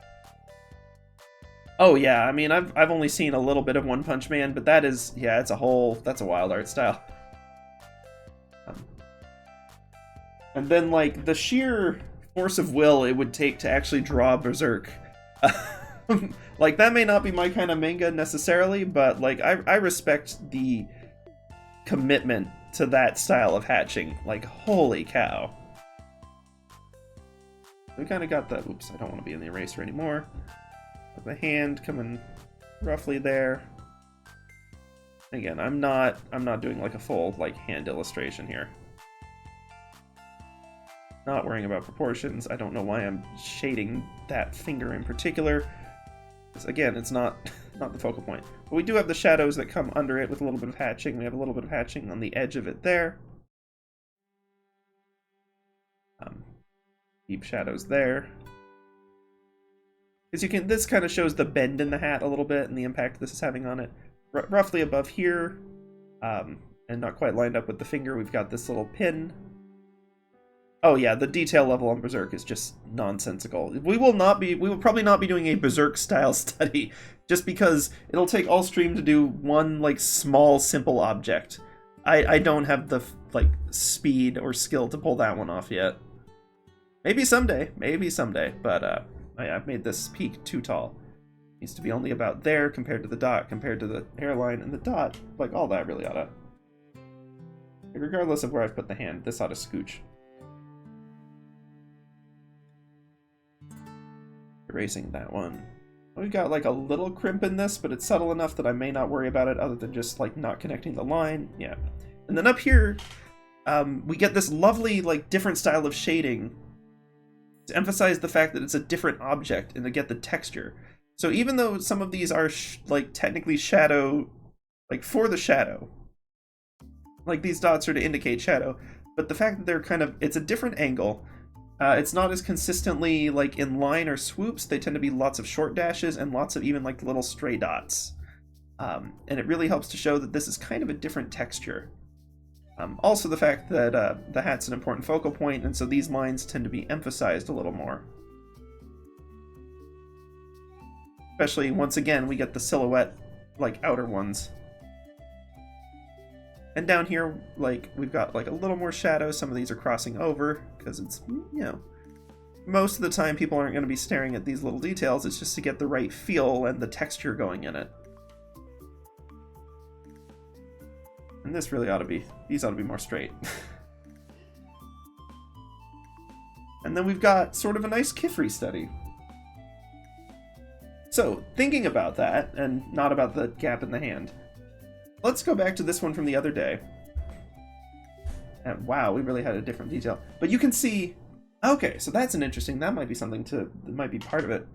Oh yeah, I mean, I've only seen a little bit of One Punch Man, but that is, yeah, that's a wild art style. And then, like, the sheer force of will it would take to actually draw Berserk. Like, that may not be my kind of manga necessarily, but, like, I respect the commitment to that style of hatching. Like, holy cow. We kind of got the... Oops, I don't want to be in the eraser anymore. The hand coming roughly there. Again, I'm not doing, like, a full, like, hand illustration here. Not worrying about proportions. I don't know why I'm shading that finger in particular. Again, it's not the focal point. But we do have the shadows that come under it with a little bit of hatching. We have a little bit of hatching on the edge of it there. Deep shadows there. Because you can, this kind of shows the bend in the hat a little bit and the impact this is having on it. Roughly above here, and not quite lined up with the finger, we've got this little pin. Oh yeah, the detail level on Berserk is just nonsensical. We will probably not be doing a Berserk style study, just because it'll take all stream to do one, like, small, simple object. I don't have the, like, speed or skill to pull that one off yet. Maybe someday, but I've made this peak too tall. It needs to be only about there compared to the dot, compared to the hairline, and the dot, like, all that really oughta. Regardless of where I've put the hand, this ought to scooch. Erasing that one. We've got, like, a little crimp in this, but it's subtle enough that I may not worry about it other than just, like, not connecting the line. Yeah. And then up here, we get this lovely, like, different style of shading to emphasize the fact that it's a different object and to get the texture. So even though some of these are, like, technically shadow, like, for the shadow, like, these dots are to indicate shadow, but the fact that they're kind of, it's a different angle. It's not as consistently, like, in line or swoops. They tend to be lots of short dashes and lots of even, like, little stray dots. And it really helps to show that this is kind of a different texture. Also the fact that the hat's an important focal point, and so these lines tend to be emphasized a little more. Especially, once again, we get the silhouette, like, outer ones. And down here, like, we've got, like, a little more shadow. Some of these are crossing over, because it's, you know, most of the time people aren't going to be staring at these little details. It's just to get the right feel and the texture going in it. And this really ought to be, these ought to be more straight. And then we've got sort of a nice Qifrey study. So, thinking about that, and not about the gap in the hand, let's go back to this one from the other day. And wow, we really had a different detail. But you can see, okay, so that's an interesting, that might be something that might be part of it.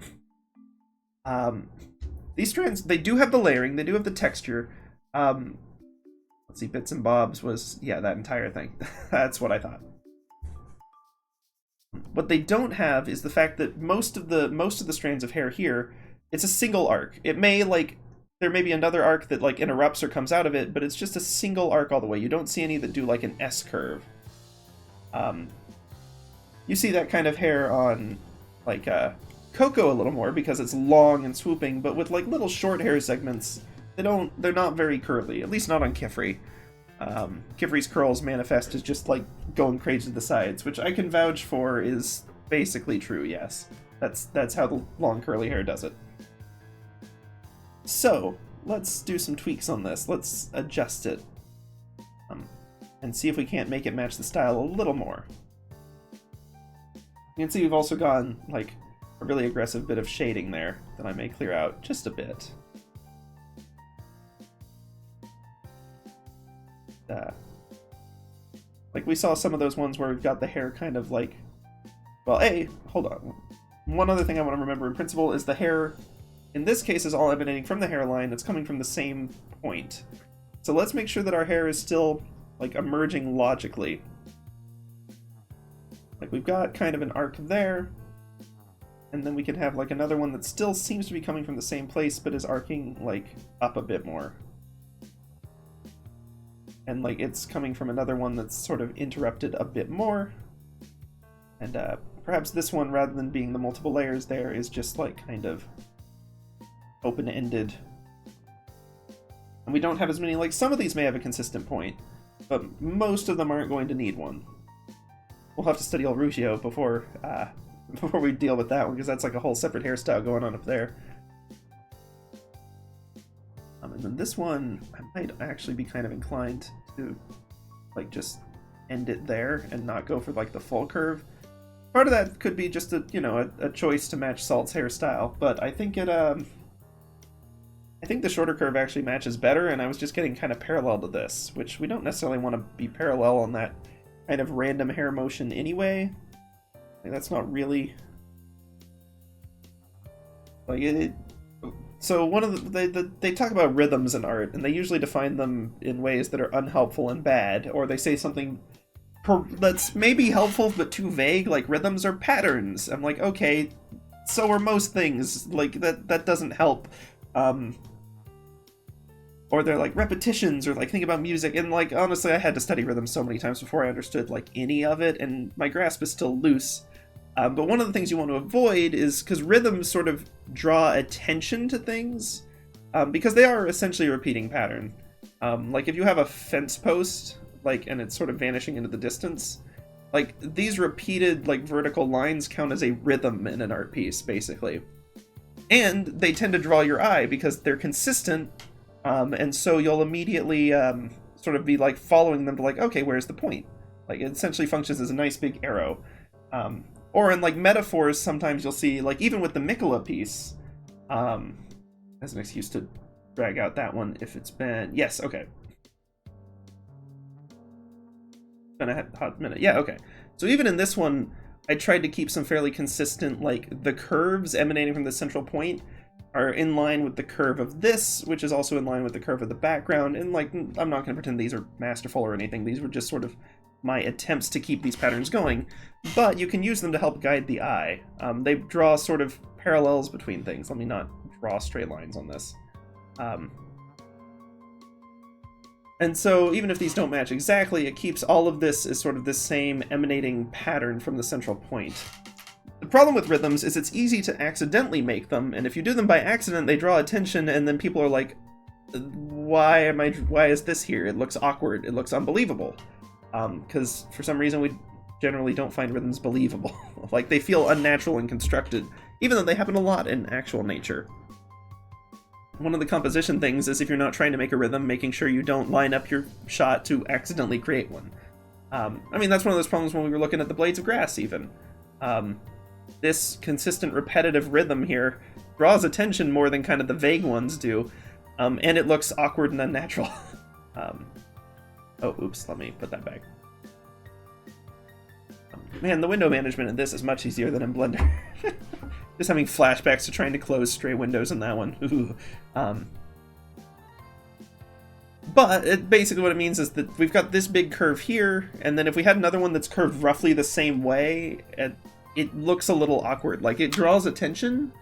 These strands, they do have the layering, they do have the texture. Let's see, Bits and Bobs was, yeah, that entire thing. That's what I thought. What they don't have is the fact that most of the strands of hair here, it's a single arc. It may, like, there may be another arc that, like, interrupts or comes out of it, but it's just a single arc all the way. You don't see any that do, like, an S-curve. You see that kind of hair on, like, Coco a little more because it's long and swooping, but with, like, little short hair segments, they're not very curly, at least not on Qifrey. Qifrey's curls manifest as just, like, going crazy to the sides, which I can vouch for is basically true, yes. That's how the long curly hair does it. So, let's do some tweaks on this. Let's adjust it. And see if we can't make it match the style a little more. You can see we've also gone, like, a really aggressive bit of shading there that I may clear out just a bit. Like, we saw some of those ones where we've got the hair kind of like... Well, hold on. One other thing I want to remember in principle is the hair, in this case, is all emanating from the hairline. It's coming from the same point. So let's make sure that our hair is still, like, emerging logically. Like, we've got kind of an arc there, and then we can have, like, another one that still seems to be coming from the same place, but is arcing, like, up a bit more. And, like, it's coming from another one that's sort of interrupted a bit more. And perhaps this one, rather than being the multiple layers there, is just, like, kind of open-ended. And we don't have as many, like, some of these may have a consistent point, but most of them aren't going to need one. We'll have to study El Rugio before we deal with that one, because that's, like, a whole separate hairstyle going on up there. And then this one, I might actually be kind of inclined to, like, just end it there and not go for, like, the full curve. Part of that could be just a, you know, a choice to match Salt's hairstyle, but I think it, I think the shorter curve actually matches better, and I was just getting kind of parallel to this, which we don't necessarily want to be parallel on that kind of random hair motion anyway. Like, that's not really, like, so one of they talk about rhythms in art, and they usually define them in ways that are unhelpful and bad, or they say something that's maybe helpful but too vague, like rhythms are patterns. I'm like, okay, so are most things. Like, that doesn't help. Or they're like repetitions, or like think about music, and like honestly I had to study rhythm so many times before I understood like any of it, and my grasp is still loose. But one of the things you want to avoid is, because rhythms sort of draw attention to things, because they are essentially a repeating pattern. Like if you have a fence post, like, and it's sort of vanishing into the distance, like these repeated like vertical lines count as a rhythm in an art piece, basically. And they tend to draw your eye because they're consistent, and so you'll immediately sort of be like following them to like, okay, where's the point? Like, it essentially functions as a nice big arrow. Or in, like, metaphors, sometimes you'll see, like, even with the Miquella piece, as an excuse to drag out that one if it's been... Yes, okay. It's been a hot minute. Yeah, okay. So even in this one, I tried to keep some fairly consistent, like, the curves emanating from the central point are in line with the curve of this, which is also in line with the curve of the background, and, like, I'm not going to pretend these are masterful or anything. These were just sort of my attempts to keep these patterns going, but you can use them to help guide the eye. They draw sort of parallels between things. Let me not draw straight lines on this. And so even if these don't match exactly, it keeps all of this as sort of this same emanating pattern from the central point. The problem with rhythms is it's easy to accidentally make them, and if you do them by accident, they draw attention, and then people are like, why is this here? It looks awkward. It looks unbelievable. Because for some reason we generally don't find rhythms believable. Like, they feel unnatural and constructed, even though they happen a lot in actual nature. One of the composition things is, if you're not trying to make a rhythm, making sure you don't line up your shot to accidentally create one. I mean, that's one of those problems when we were looking at the Blades of Grass, even. This consistent repetitive rhythm here draws attention more than kind of the vague ones do, and it looks awkward and unnatural. Oh, oops, let me put that back. Man, the window management in this is much easier than in Blender. Just having flashbacks to trying to close stray windows in that one. But basically what it means is that we've got this big curve here, and then if we had another one that's curved roughly the same way, it looks a little awkward. Like, it draws attention,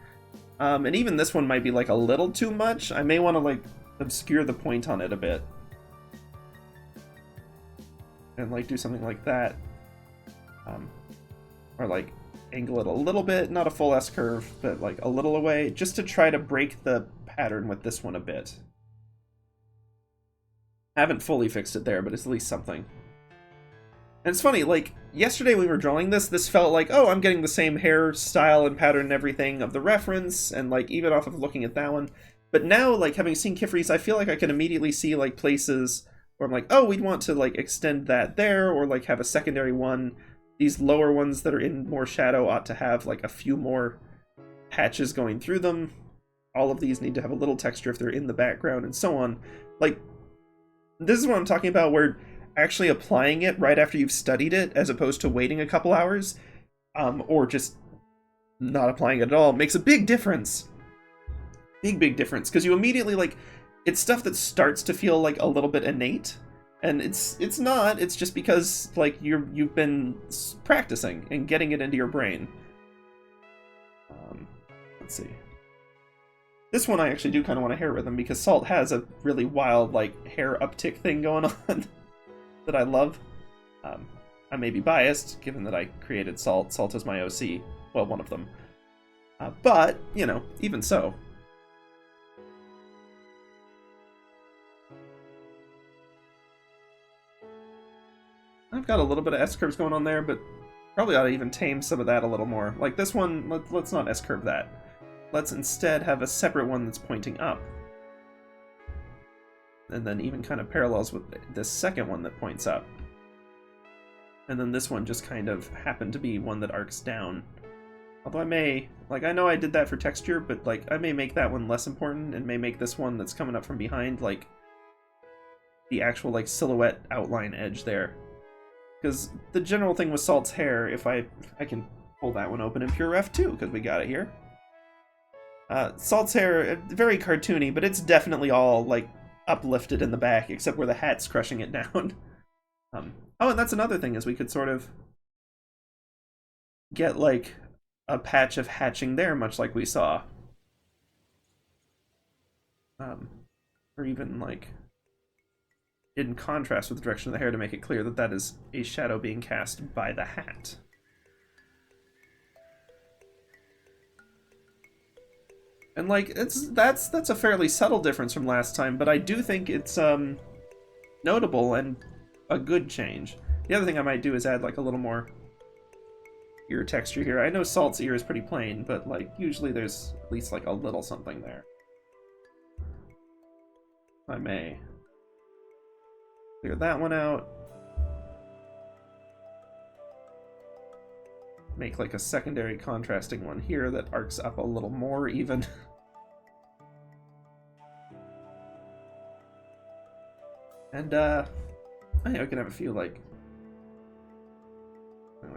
and even this one might be like a little too much. I may want to like obscure the point on it a bit and like do something like that, or like angle it a little bit, not a full S-curve, but like a little away, just to try to break the pattern with this one a bit. I haven't fully fixed it there, but it's at least something. And it's funny, like, yesterday when we were drawing this felt like, oh, I'm getting the same hairstyle and pattern and everything of the reference, and, like, even off of looking at that one. But now, like, having seen Qifrey's, I feel like I can immediately see, like, places where I'm like, oh, we'd want to, like, extend that there, or, like, have a secondary one. These lower ones that are in more shadow ought to have, like, a few more patches going through them. All of these need to have a little texture if they're in the background, and so on. Like, this is what I'm talking about, where actually applying it right after you've studied it, as opposed to waiting a couple hours, or just not applying it at all, makes a big difference. Big difference, because you immediately, like, it's stuff that starts to feel like a little bit innate, and it's not. It's just because, like, you've been practicing and getting it into your brain. Let's see. This one I actually do kind of want a hair rhythm, because Salt has a really wild, like, hair uptick thing going on that I love. I may be biased, given that I created Salt. Salt is my OC. Well, one of them. But, you know, even so. I've got a little bit of S-curves going on there, but probably ought to even tame some of that a little more. Like this one, let's not S-curve that. Let's instead have a separate one that's pointing up. And then even kind of parallels with this second one that points up. And then this one just kind of happened to be one that arcs down. Although I may, like, I know I did that for texture, but, like, I may make that one less important and may make this one that's coming up from behind, like, the actual, like, silhouette outline edge there. Because the general thing with Salt's hair, if I can pull that one open in Pure Ref too, because we got it here. Salt's hair, very cartoony, but it's definitely all, like, uplifted in the back, except where the hat's crushing it down. Oh, and that's another thing, is we could sort of get, like, a patch of hatching there, much like we saw. Or even, like, in contrast with the direction of the hair to make it clear that that is a shadow being cast by the hat. And, like, that's a fairly subtle difference from last time, but I do think it's notable and a good change. The other thing I might do is add, like, a little more ear texture here. I know Salt's ear is pretty plain, but, like, usually there's at least, like, a little something there. I may clear that one out. Make, like, a secondary contrasting one here that arcs up a little more even. And, I think I can have a few, like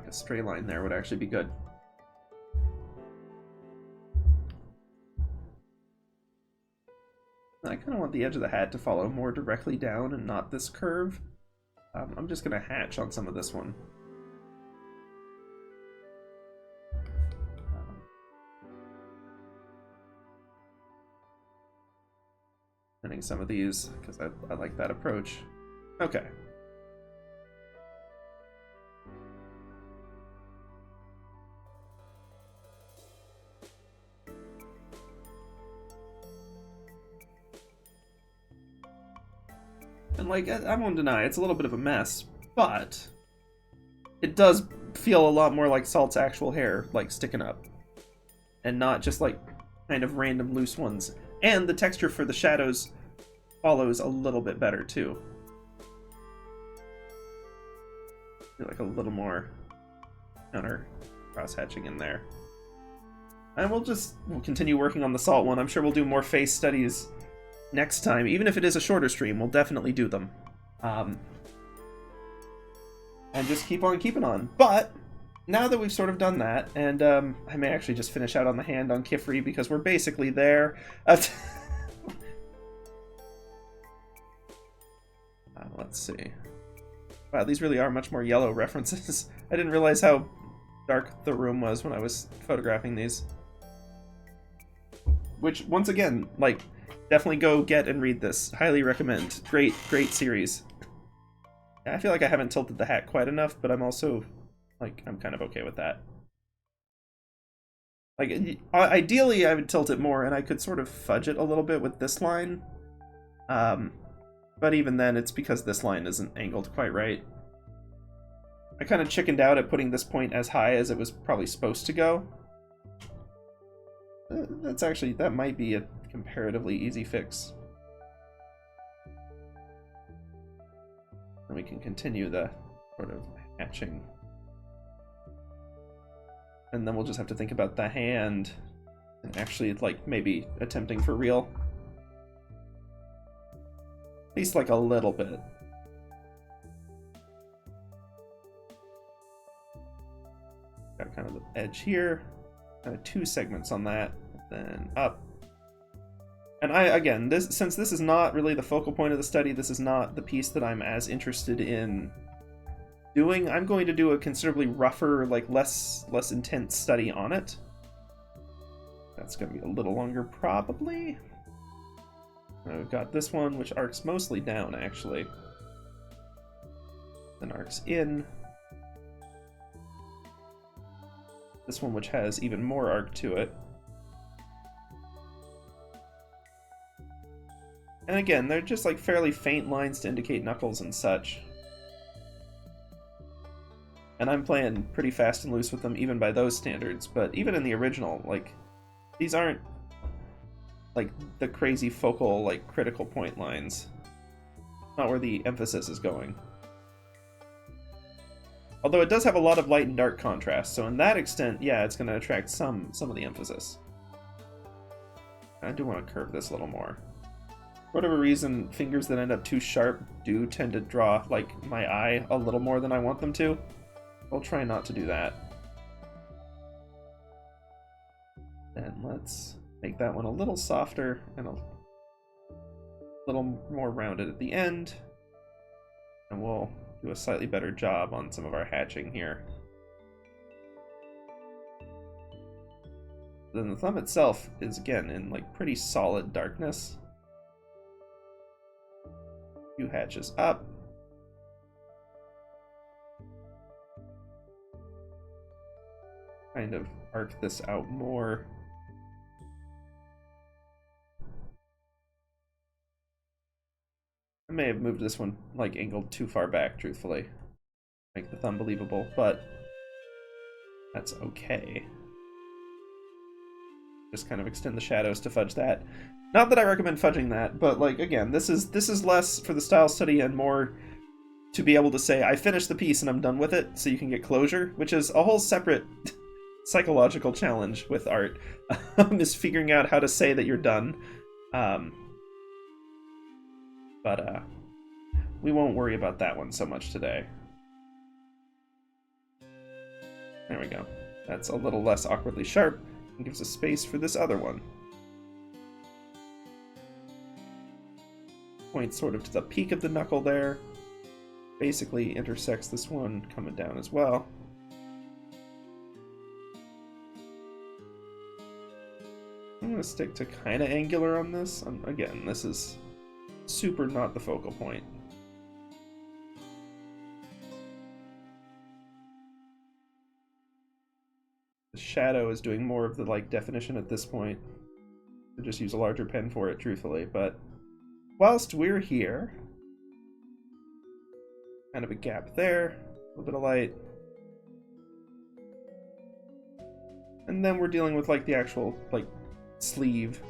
a stray line there would actually be good. I kind of want the edge of the hat to follow more directly down and not this curve. I'm just going to hatch on some of this one. Thinning some of these, because I like that approach. Okay. And, like, I won't deny, it's a little bit of a mess, but it does feel a lot more like Salt's actual hair, like, sticking up. And not just, like, kind of random loose ones. And the texture for the shadows follows a little bit better, too. Feel like a little more counter cross-hatching in there. And we'll continue working on the Salt one. I'm sure we'll do more face studies next time. Even if it is a shorter stream, we'll definitely do them. And just keep on keeping on. But now that we've sort of done that, and I may actually just finish out on the hand on Qifrey, because we're basically there. Let's see. Wow, these really are much more yellow references. I didn't realize how dark the room was when I was photographing these. Which, once again, like, definitely go get and read this. Highly recommend. Great, great series. I feel like I haven't tilted the hat quite enough, but I'm also, like, I'm kind of okay with that. Like, ideally, I would tilt it more, and I could sort of fudge it a little bit with this line. But even then, it's because this line isn't angled quite right. I kind of chickened out at putting this point as high as it was probably supposed to go. That might be a comparatively easy fix. And we can continue the sort of hatching. And then we'll just have to think about the hand and actually, like, maybe attempting for real. At least, like, a little bit. Got kind of the edge here. Kind of 2 segments on that, then up. And again, since this is not really the focal point of the study, this is not the piece that I'm as interested in doing, I'm going to do a considerably rougher, like, less intense study on it. That's going to be a little longer, probably. We've got this one, which arcs mostly down, actually. Then arcs in. This one, which has even more arc to it. And again, they're just like fairly faint lines to indicate knuckles and such. And I'm playing pretty fast and loose with them even by those standards, but even in the original, like, these aren't like the crazy focal, like, critical point lines. Not where the emphasis is going. Although it does have a lot of light and dark contrast, so in that extent, yeah, it's going to attract some of the emphasis. I do want to curve this a little more. For whatever reason, fingers that end up too sharp do tend to draw, like, my eye a little more than I want them to. I'll try not to do that. And let's make that one a little softer and a little more rounded at the end. And we'll do a slightly better job on some of our hatching here. Then the thumb itself is, again, in, like, pretty solid darkness. A few hatches up. Kind of arc this out more. I may have moved this one, like, angled too far back, truthfully. Make the thumb believable, but that's okay. Just kind of extend the shadows to fudge that. Not that I recommend fudging that, but, like, again, this is less for the style study and more to be able to say, I finished the piece and I'm done with it, so you can get closure, which is a whole separate psychological challenge with art, is figuring out how to say that you're done. But we won't worry about that one so much today. There we go. That's a little less awkwardly sharp and gives us space for this other one. Points sort of to the peak of the knuckle there. Basically intersects this one coming down as well. I'm going to stick to kind of angular on this. Again, this is super not the focal point. The shadow is doing more of the, like, definition at this point. I'll just use a larger pen for it, truthfully, but whilst we're here, kind of a gap there, a little bit of light. And then we're dealing with, like, the actual, like, sleeve.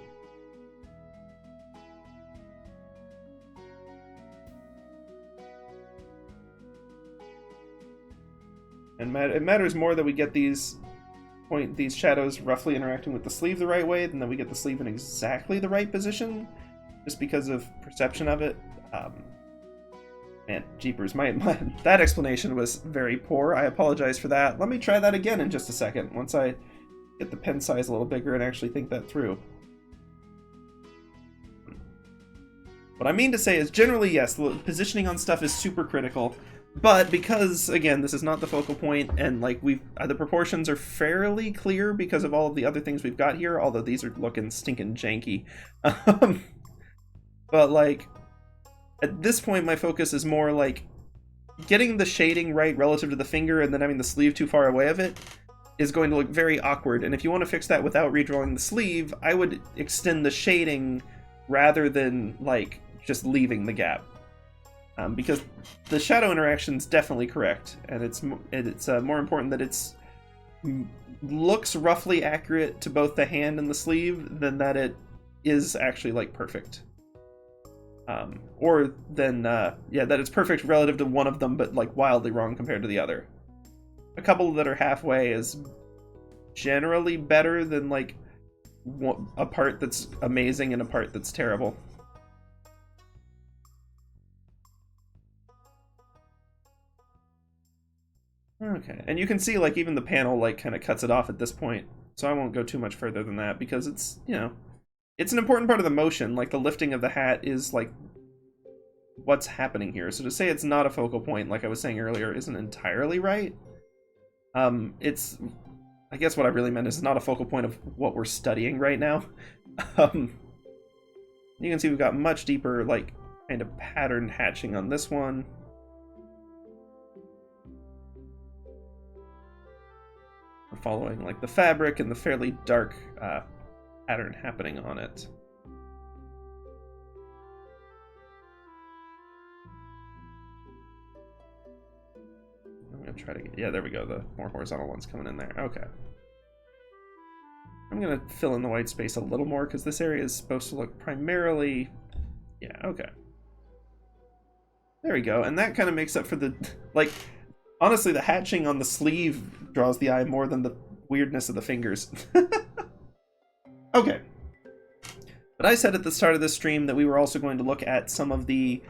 And it matters more that we get these shadows roughly interacting with the sleeve the right way than that we get the sleeve in exactly the right position, just because of perception of it. Man, jeepers, that explanation was very poor. I apologize for that. Let me try that again in just a second, once I get the pen size a little bigger and actually think that through. What I mean to say is, generally, yes, the positioning on stuff is super critical. But because, again, this is not the focal point, and like the proportions are fairly clear because of all of the other things we've got here, although these are looking stinking janky. But like, at this point, my focus is more like getting the shading right relative to the finger and then having the sleeve too far away of it is going to look very awkward. And if you want to fix that without redrawing the sleeve, I would extend the shading rather than like just leaving the gap. Because the shadow interaction is definitely correct, and it's more important that it's looks roughly accurate to both the hand and the sleeve than that it is actually like perfect. Or then that it's perfect relative to one of them, but like wildly wrong compared to the other. A couple that are halfway is generally better than like a part that's amazing and a part that's terrible. Okay, and you can see like even the panel like kind of cuts it off at this point, so I won't go too much further than that because it's, you know, it's an important part of the motion. Like the lifting of the hat is like what's happening here. So to say it's not a focal point, like I was saying earlier, isn't entirely right. It's, I guess what I really meant is not a focal point of what we're studying right now. You can see we've got much deeper like kind of pattern hatching on this one. We're following like the fabric and the fairly dark pattern happening on it. I'm gonna try to get, yeah, there we go, the more horizontal ones coming in there. Okay. I'm gonna fill in the white space a little more because this area is supposed to look primarily, yeah, okay. There we go, and that kind of makes up for the, like, honestly, the hatching on the sleeve draws the eye more than the weirdness of the fingers. Okay. But I said at the start of this stream that we were also going to look at some of the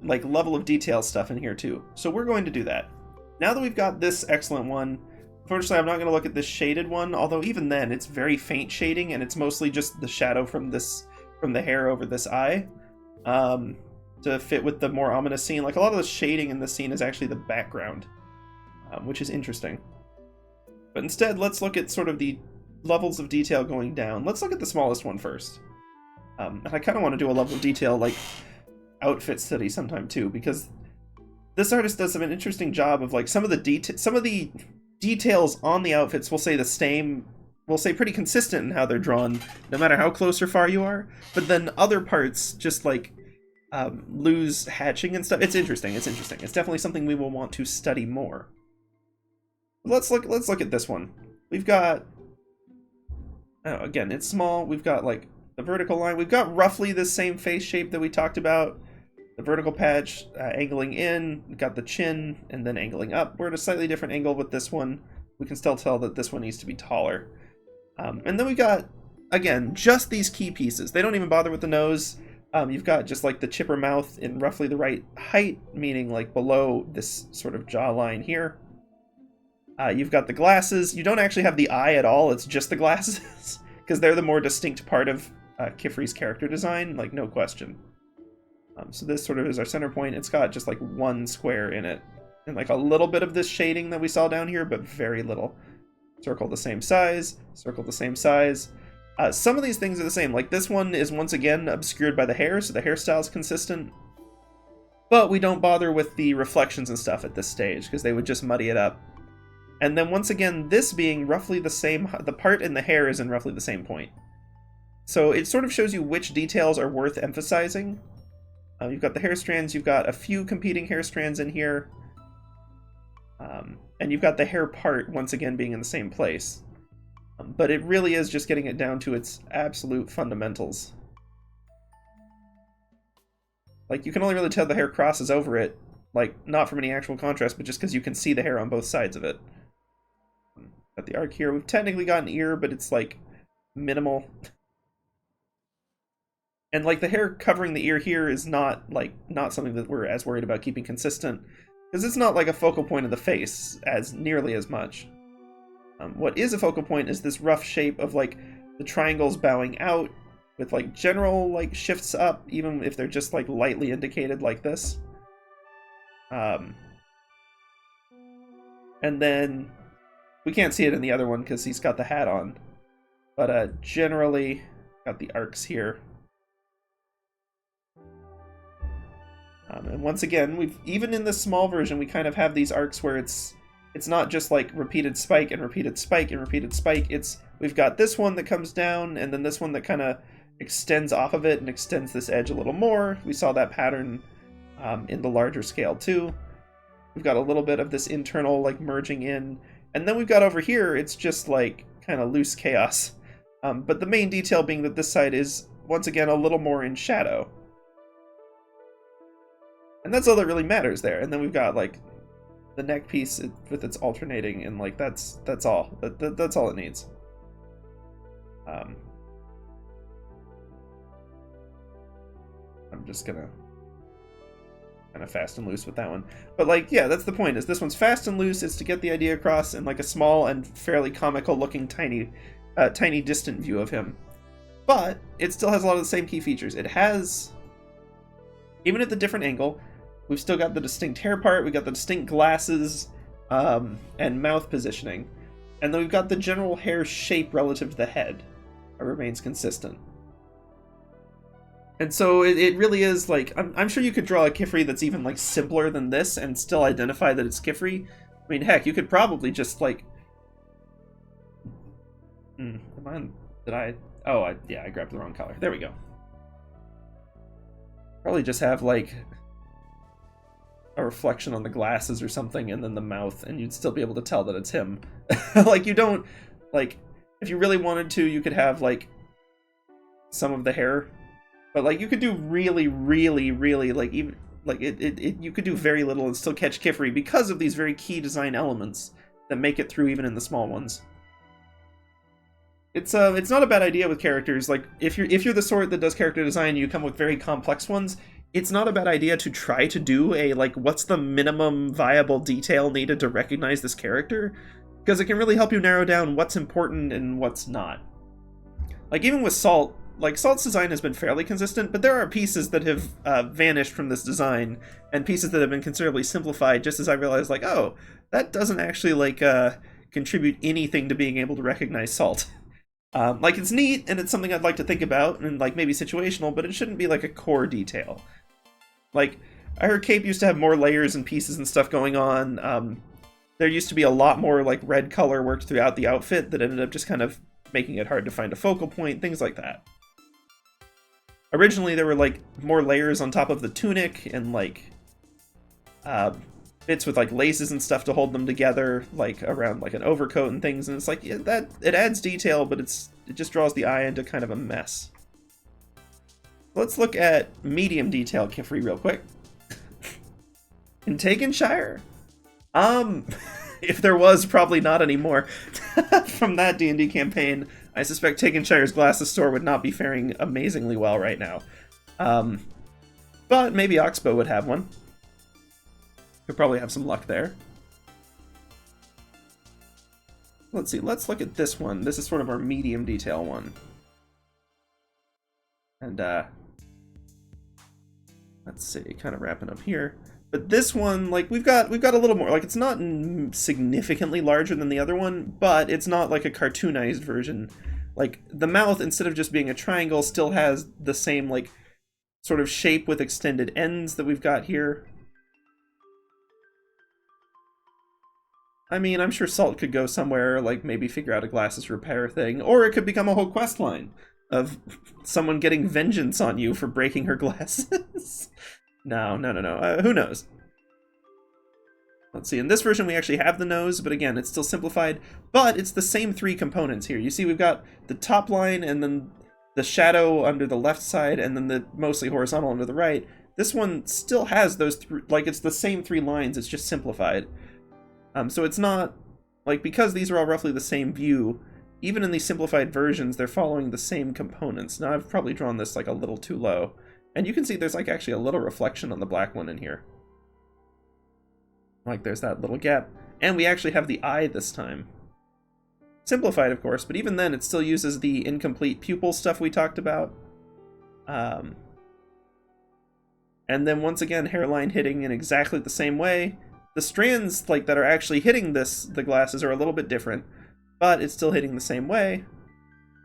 like level of detail stuff in here too. So we're going to do that. Now that we've got this excellent one, unfortunately I'm not going to look at this shaded one, although even then it's very faint shading and it's mostly just the shadow from the hair over this eye. To fit with the more ominous scene. Like a lot of the shading in this scene is actually the background. Which is interesting. But instead, let's look at sort of the levels of detail going down. Let's look at the smallest one first. And I kind of want to do a level of detail, like, outfit study sometime too, because this artist does an interesting job of, like, some of the details on the outfits will say the same, will say pretty consistent in how they're drawn, no matter how close or far you are, but then other parts just, like, lose hatching and stuff. It's interesting, it's interesting. It's definitely something we will want to study more. Let's look at this one. We've got, oh, again, it's small. We've got like the vertical line. We've got roughly the same face shape that we talked about. The vertical patch angling in. We've got the chin and then angling up. We're at a slightly different angle with this one. We can still tell that this one needs to be taller. And then we got, again, just these key pieces. They don't even bother with the nose. You've got just like the chipper mouth in roughly the right height, meaning like below this sort of jawline here. You've got the glasses. You don't actually have the eye at all. It's just the glasses because they're the more distinct part of Qifrey's character design, like no question. So this sort of is our center point. It's got just like one square in it and like a little bit of this shading that we saw down here, but very little. Circle the same size, circle the same size. Some of these things are the same. Like this one is once again obscured by the hair, so the hairstyle is consistent. But we don't bother with the reflections and stuff at this stage because they would just muddy it up. And then once again, this being roughly the same, the part in the hair is in roughly the same point. So it sort of shows you which details are worth emphasizing. You've got the hair strands, you've got a few competing hair strands in here. And you've got the hair part once again being in the same place. But it really is just getting it down to its absolute fundamentals. Like, you can only really tell the hair crosses over it, like, not from any actual contrast, but just because you can see the hair on both sides of it. Got the arc here. We've technically got an ear, but it's, like, minimal. And, like, the hair covering the ear here is not, like, not something that we're as worried about keeping consistent, because it's not, like, a focal point of the face as nearly as much. What is a focal point is this rough shape of, like, the triangles bowing out with, like, general, like, shifts up, even if they're just, like, lightly indicated like this. And then we can't see it in the other one because he's got the hat on. But generally, got the arcs here. And once again, even in this small version, we kind of have these arcs where it's not just like repeated spike and repeated spike and repeated spike. We've got this one that comes down, and then this one that kind of extends off of it and extends this edge a little more. We saw that pattern in the larger scale too. We've got a little bit of this internal like merging in, and then we've got over here, it's just like kind of loose chaos. But the main detail being that this side is, once again, a little more in shadow. And that's all that really matters there. And then we've got like the neck piece with its alternating, and like that's all. That's all it needs. I'm just gonna kind of fast and loose with that one. But like, yeah, that's the point, is this one's fast and loose. It's to get the idea across in like a small and fairly comical looking tiny distant view of him. But it still has a lot of the same key features. It has, even at the different angle, we've still got the distinct hair part, we've got the distinct glasses, and mouth positioning. And then we've got the general hair shape relative to the head. It remains consistent. And so it really is like, I'm sure you could draw a Qifrey that's even like simpler than this and still identify that it's Qifrey. I mean, heck, you could probably just like... yeah, I grabbed the wrong color. There we go. Probably just have like a reflection on the glasses or something, and then the mouth, and you'd still be able to tell that it's him. Like, you don't, like, if you really wanted to, you could have like some of the hair, but like you could do really, really, really, like, even like you could do very little and still catch Qifrey because of these very key design elements that make it through even in the small ones. It's not a bad idea with characters. Like, if you're the sort that does character design, you come with very complex ones, it's not a bad idea to try to do a, like, what's the minimum viable detail needed to recognize this character? Because it can really help you narrow down what's important and what's not. Like, even with Salt, like, Salt's design has been fairly consistent, but there are pieces that have vanished from this design, and pieces that have been considerably simplified, just as I realized, like, oh, that doesn't actually, like, contribute anything to being able to recognize Salt. Like, it's neat, and it's something I'd like to think about, and, like, maybe situational, but it shouldn't be, like, a core detail. Like, I heard Cape used to have more layers and pieces and stuff going on. There used to be a lot more, like, red color worked throughout the outfit that ended up just kind of making it hard to find a focal point, things like that. Originally, there were, like, more layers on top of the tunic, and, like, bits with, like, laces and stuff to hold them together, like, around, like, an overcoat and things, and it's like, yeah, that, it adds detail, but it just draws the eye into kind of a mess. Let's look at medium detail Qifrey real quick. In Takenshire? If there was, probably not anymore. From that D&D campaign, I suspect Takenshire's glasses store would not be faring amazingly well right now. But maybe Oxbow would have one. Could probably have some luck there. Let's see, let's look at this one. This is sort of our medium detail one. And, let's see, kind of wrapping up here. But this one, like, we've got a little more, like, it's not significantly larger than the other one, but it's not like a cartoonized version. Like, the mouth, instead of just being a triangle, still has the same, like, sort of shape with extended ends that we've got here. I mean, I'm sure Salt could go somewhere, like, maybe figure out a glasses repair thing, or it could become a whole quest line of someone getting vengeance on you for breaking her glasses. No. Who knows? Let's see, in this version we actually have the nose, but again, it's still simplified, but it's the same three components here. You see we've got the top line, and then the shadow under the left side, and then the mostly horizontal under the right. This one still has those, like, it's the same three lines, it's just simplified. So it's not, like, because these are all roughly the same view, even in these simplified versions, they're following the same components. Now, I've probably drawn this, like, a little too low. And you can see there's, like, actually a little reflection on the black one in here. Like, there's that little gap. And we actually have the eye this time. Simplified, of course, but even then it still uses the incomplete pupil stuff we talked about. And then, once again, hairline hitting in exactly the same way. the strands like that are actually hitting the glasses are a little bit different, but it's still hitting the same way.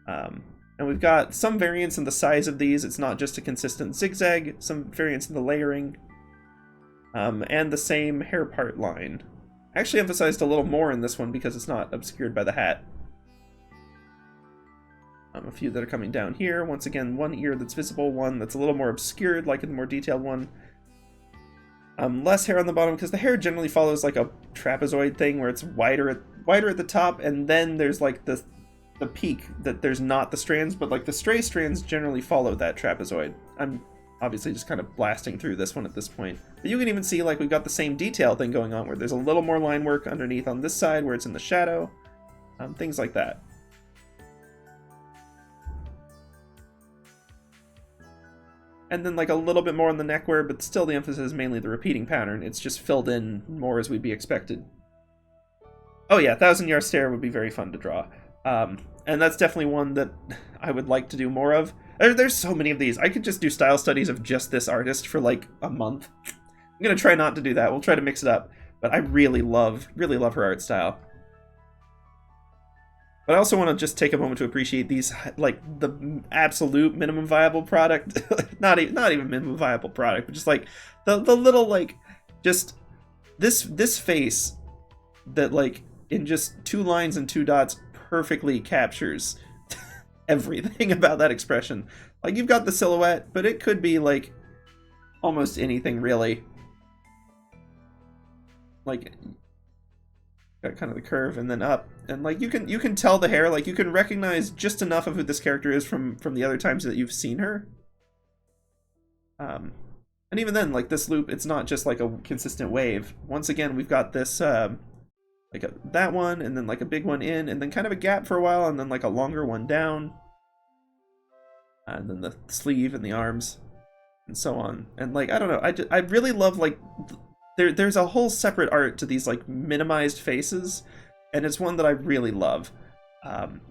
And we've got some variance in the size of these. It's not just a consistent zigzag, some variance in the layering, and the same hair part line. I actually emphasized a little more in this one because it's not obscured by the hat. A few that are coming down here. Once again, one ear that's visible, one that's a little more obscured, like in the more detailed one. Less hair on the bottom, because the hair generally follows like a trapezoid thing where it's wider at the top, and then there's like the peak that there's not the strands, but like the stray strands generally follow that trapezoid. I'm obviously just kind of blasting through this one at this point. But you can even see like we've got the same detail thing going on where there's a little more line work underneath on this side where it's in the shadow. Things like that. And then like a little bit more on the neckwear, but still the emphasis is mainly the repeating pattern. It's just filled in more as we'd be expected. Oh yeah, 1,000-Yard Stare would be very fun to draw. And that's definitely one that I would like to do more of. There's so many of these. I could just do style studies of just this artist for like a month. I'm gonna try not to do that. We'll try to mix it up. But I really love her art style. But I also want to just take a moment to appreciate these, like, the absolute minimum viable product. not even minimum viable product, but just, like, the little, like, just this face that, like, in just 2 lines and 2 dots perfectly captures everything about that expression. Like, you've got the silhouette, but it could be, like, almost anything, really. Like, got kind of the curve and then up, and like you can tell the hair, like you can recognize just enough of who this character is from the other times that you've seen her. And even then, like this loop, it's not just like a consistent wave. Once again, we've got this like that one, and then like a big one in, and then kind of a gap for a while, and then like a longer one down, and then the sleeve and the arms, and so on. And like I don't know, I really love like. There's a whole separate art to these like minimized faces, and it's one that I really love.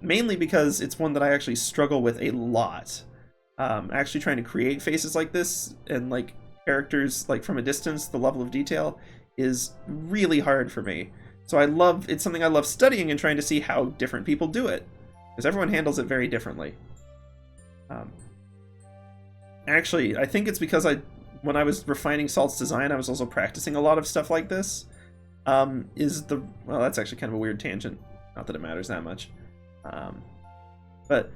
Mainly because it's one that I actually struggle with a lot. Actually trying to create faces like this and like characters like from a distance, the level of detail is really hard for me. So it's something I love studying and trying to see how different people do it, because everyone handles it very differently. Actually, I think it's because when I was refining Salt's design, I was also practicing a lot of stuff like this. Well, that's actually kind of a weird tangent. Not that it matters that much. But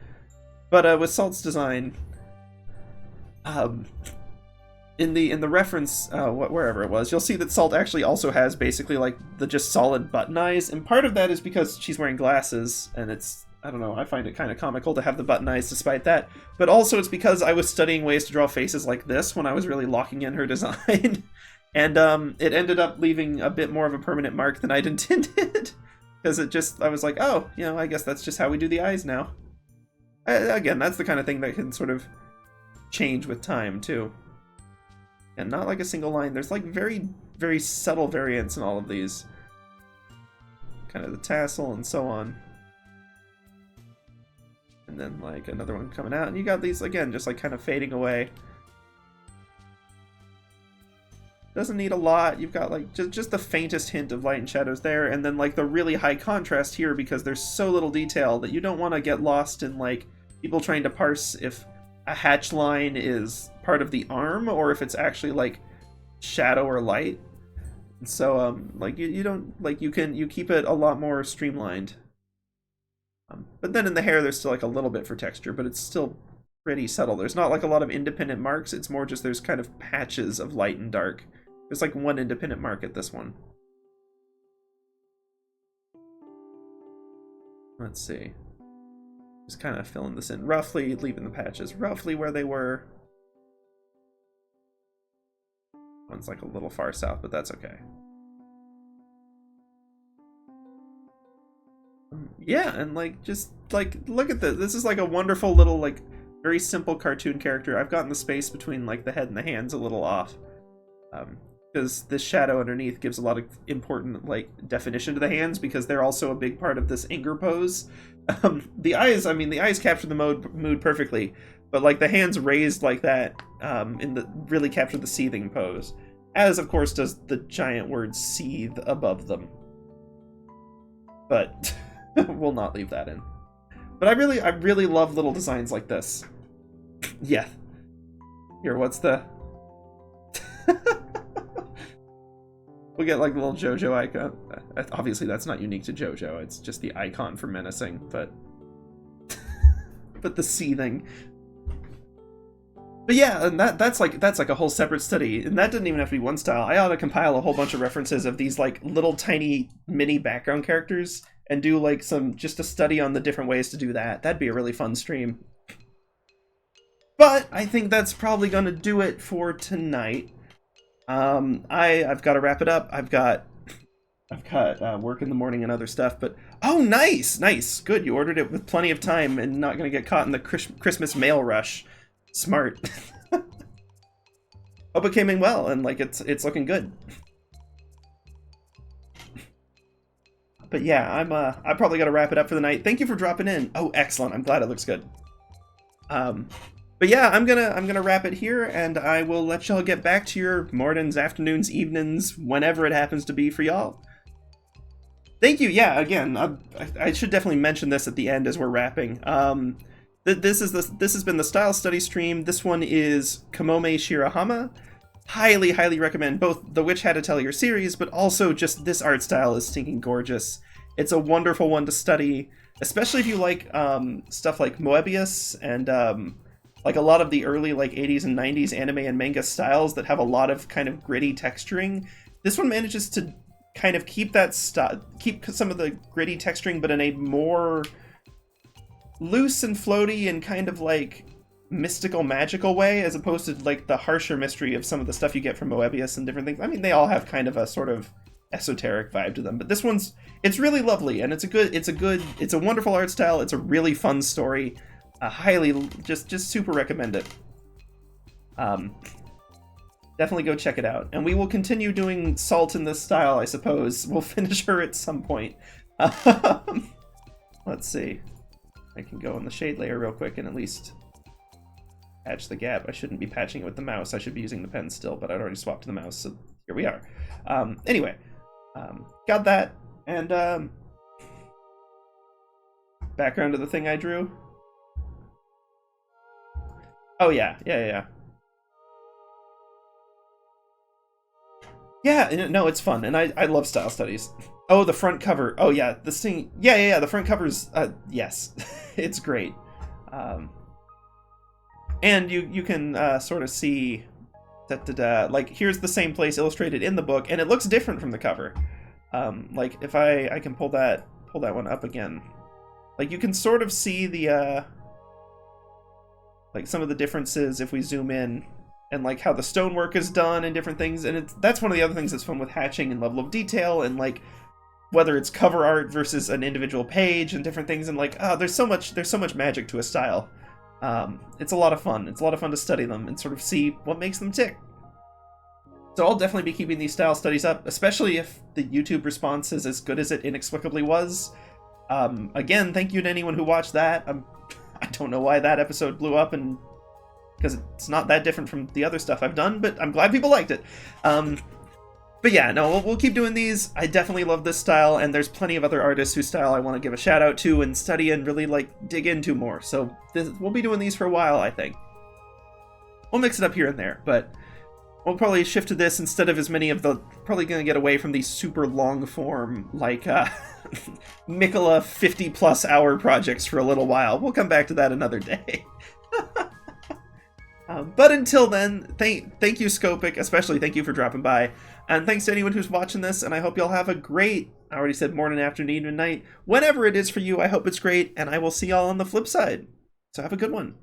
with Salt's design, in the reference, wherever it was, you'll see that Salt actually also has basically like the just solid button eyes, and part of that is because she's wearing glasses, and it's, I don't know, I find it kind of comical to have the button eyes despite that. But also it's because I was studying ways to draw faces like this when I was really locking in her design. And it ended up leaving a bit more of a permanent mark than I'd intended. Because I was like, oh, you know, I guess that's just how we do the eyes now. Again, that's the kind of thing that can sort of change with time, too. And not like a single line. There's like very, very subtle variants in all of these. Kind of the tassel and so on. And then like another one coming out, and you got these again just like kind of fading away. Doesn't need a lot. You've got like just the faintest hint of light and shadows there, and then like the really high contrast here because there's so little detail that you don't want to get lost in like people trying to parse if a hatch line is part of the arm or if it's actually like shadow or light. And so like you don't like you keep it a lot more streamlined. But then in the hair, there's still like a little bit for texture, but it's still pretty subtle. There's not like a lot of independent marks. It's more just there's kind of patches of light and dark. There's like one independent mark at this one. Let's see. Just kind of filling this in roughly, leaving the patches roughly where they were. One's like a little far south, but that's okay. Yeah, and like just like look at this. This is like a wonderful little like very simple cartoon character. I've gotten the space between like the head and the hands a little off, because this shadow underneath gives a lot of important like definition to the hands because they're also a big part of this anger pose. The eyes, I mean, the eyes capture the mood perfectly, but like the hands raised like that really capture the seething pose. as of course does the giant word seethe above them. But we'll not leave that in. But I really love little designs like this. Yeah. Here, what's the... We'll get like the little JoJo icon. Obviously that's not unique to JoJo, it's just the icon for menacing, but... but the seething. But yeah, and that's like a whole separate study, and that didn't even have to be one style. I ought to compile a whole bunch of references of these like little tiny mini background characters and do like just a study on the different ways to do that. That'd be a really fun stream. But I think that's probably going to do it for tonight. I've got to wrap it up. I've got work in the morning and other stuff, but oh, nice, good. You ordered it with plenty of time and not going to get caught in the Christmas mail rush. Smart. Hope it came in well, and like it's looking good. But yeah, I probably got to wrap it up for the night. Thank you for dropping in. Oh, excellent. I'm glad it looks good. But yeah, I'm gonna wrap it here, and I will let y'all get back to your mornings, afternoons, evenings, whenever it happens to be for y'all. Thank you. Yeah, again, I should definitely mention this at the end as we're wrapping. This has been the Style Study stream. This one is Kamome Shirahama. Highly recommend both the Witch Hat Atelier series, but also just this art style is stinking gorgeous. It's a wonderful one to study, especially if you like stuff like Moebius and like a lot of the early like 80s and 90s anime and manga styles that have a lot of kind of gritty texturing. This one manages to kind of keep keep some of the gritty texturing, but in a more loose and floaty and kind of like mystical, magical way, as opposed to like the harsher mystery of some of the stuff you get from Moebius and different things. I mean, they all have kind of a sort of esoteric vibe to them, but this one's, it's really lovely, and it's a wonderful art style. It's a really fun story. Highly, just super recommend it. Definitely go check it out. And we will continue doing Salt in this style, I suppose. We'll finish her at some point. Let's see. I can go in the shade layer real quick and at least patch the gap. I shouldn't be patching it with the mouse. I should be using the pen still, but I'd already swapped to the mouse, so here we are. Anyway, got that. And background of the thing I drew. Oh yeah. Yeah, no, it's fun, and I love style studies. Oh, the front cover. Oh yeah, this thing. Yeah. The front cover's yes, it's great. And you can sort of see that like here's the same place illustrated in the book, and it looks different from the cover. Like if I can pull that one up again, like you can sort of see the like some of the differences if we zoom in, and like how the stonework is done and different things. And that's one of the other things that's fun with hatching and level of detail, and like whether it's cover art versus an individual page and different things. And like, there's so much magic to a style. It's a lot of fun. It's a lot of fun to study them and sort of see what makes them tick. So I'll definitely be keeping these style studies up, especially if the YouTube response is as good as it inexplicably was. Again, thank you to anyone who watched that. I don't know why that episode blew up, and because it's not that different from the other stuff I've done, but I'm glad people liked it. But yeah, no, we'll keep doing these. I definitely love this style, and there's plenty of other artists whose style I want to give a shout out to and study and really like dig into more. So we'll be doing these for a while, I think. We'll mix it up here and there, but we'll probably shift to this instead of as many of the, probably going to get away from these super long form, like, Miquella 50+ hour projects for a little while. We'll come back to that another day. But until then, thank you, Scopic, especially thank you for dropping by. And thanks to anyone who's watching this, and I hope y'all have a great, I already said morning, afternoon, even night. Whenever it is for you, I hope it's great, and I will see y'all on the flip side. So have a good one.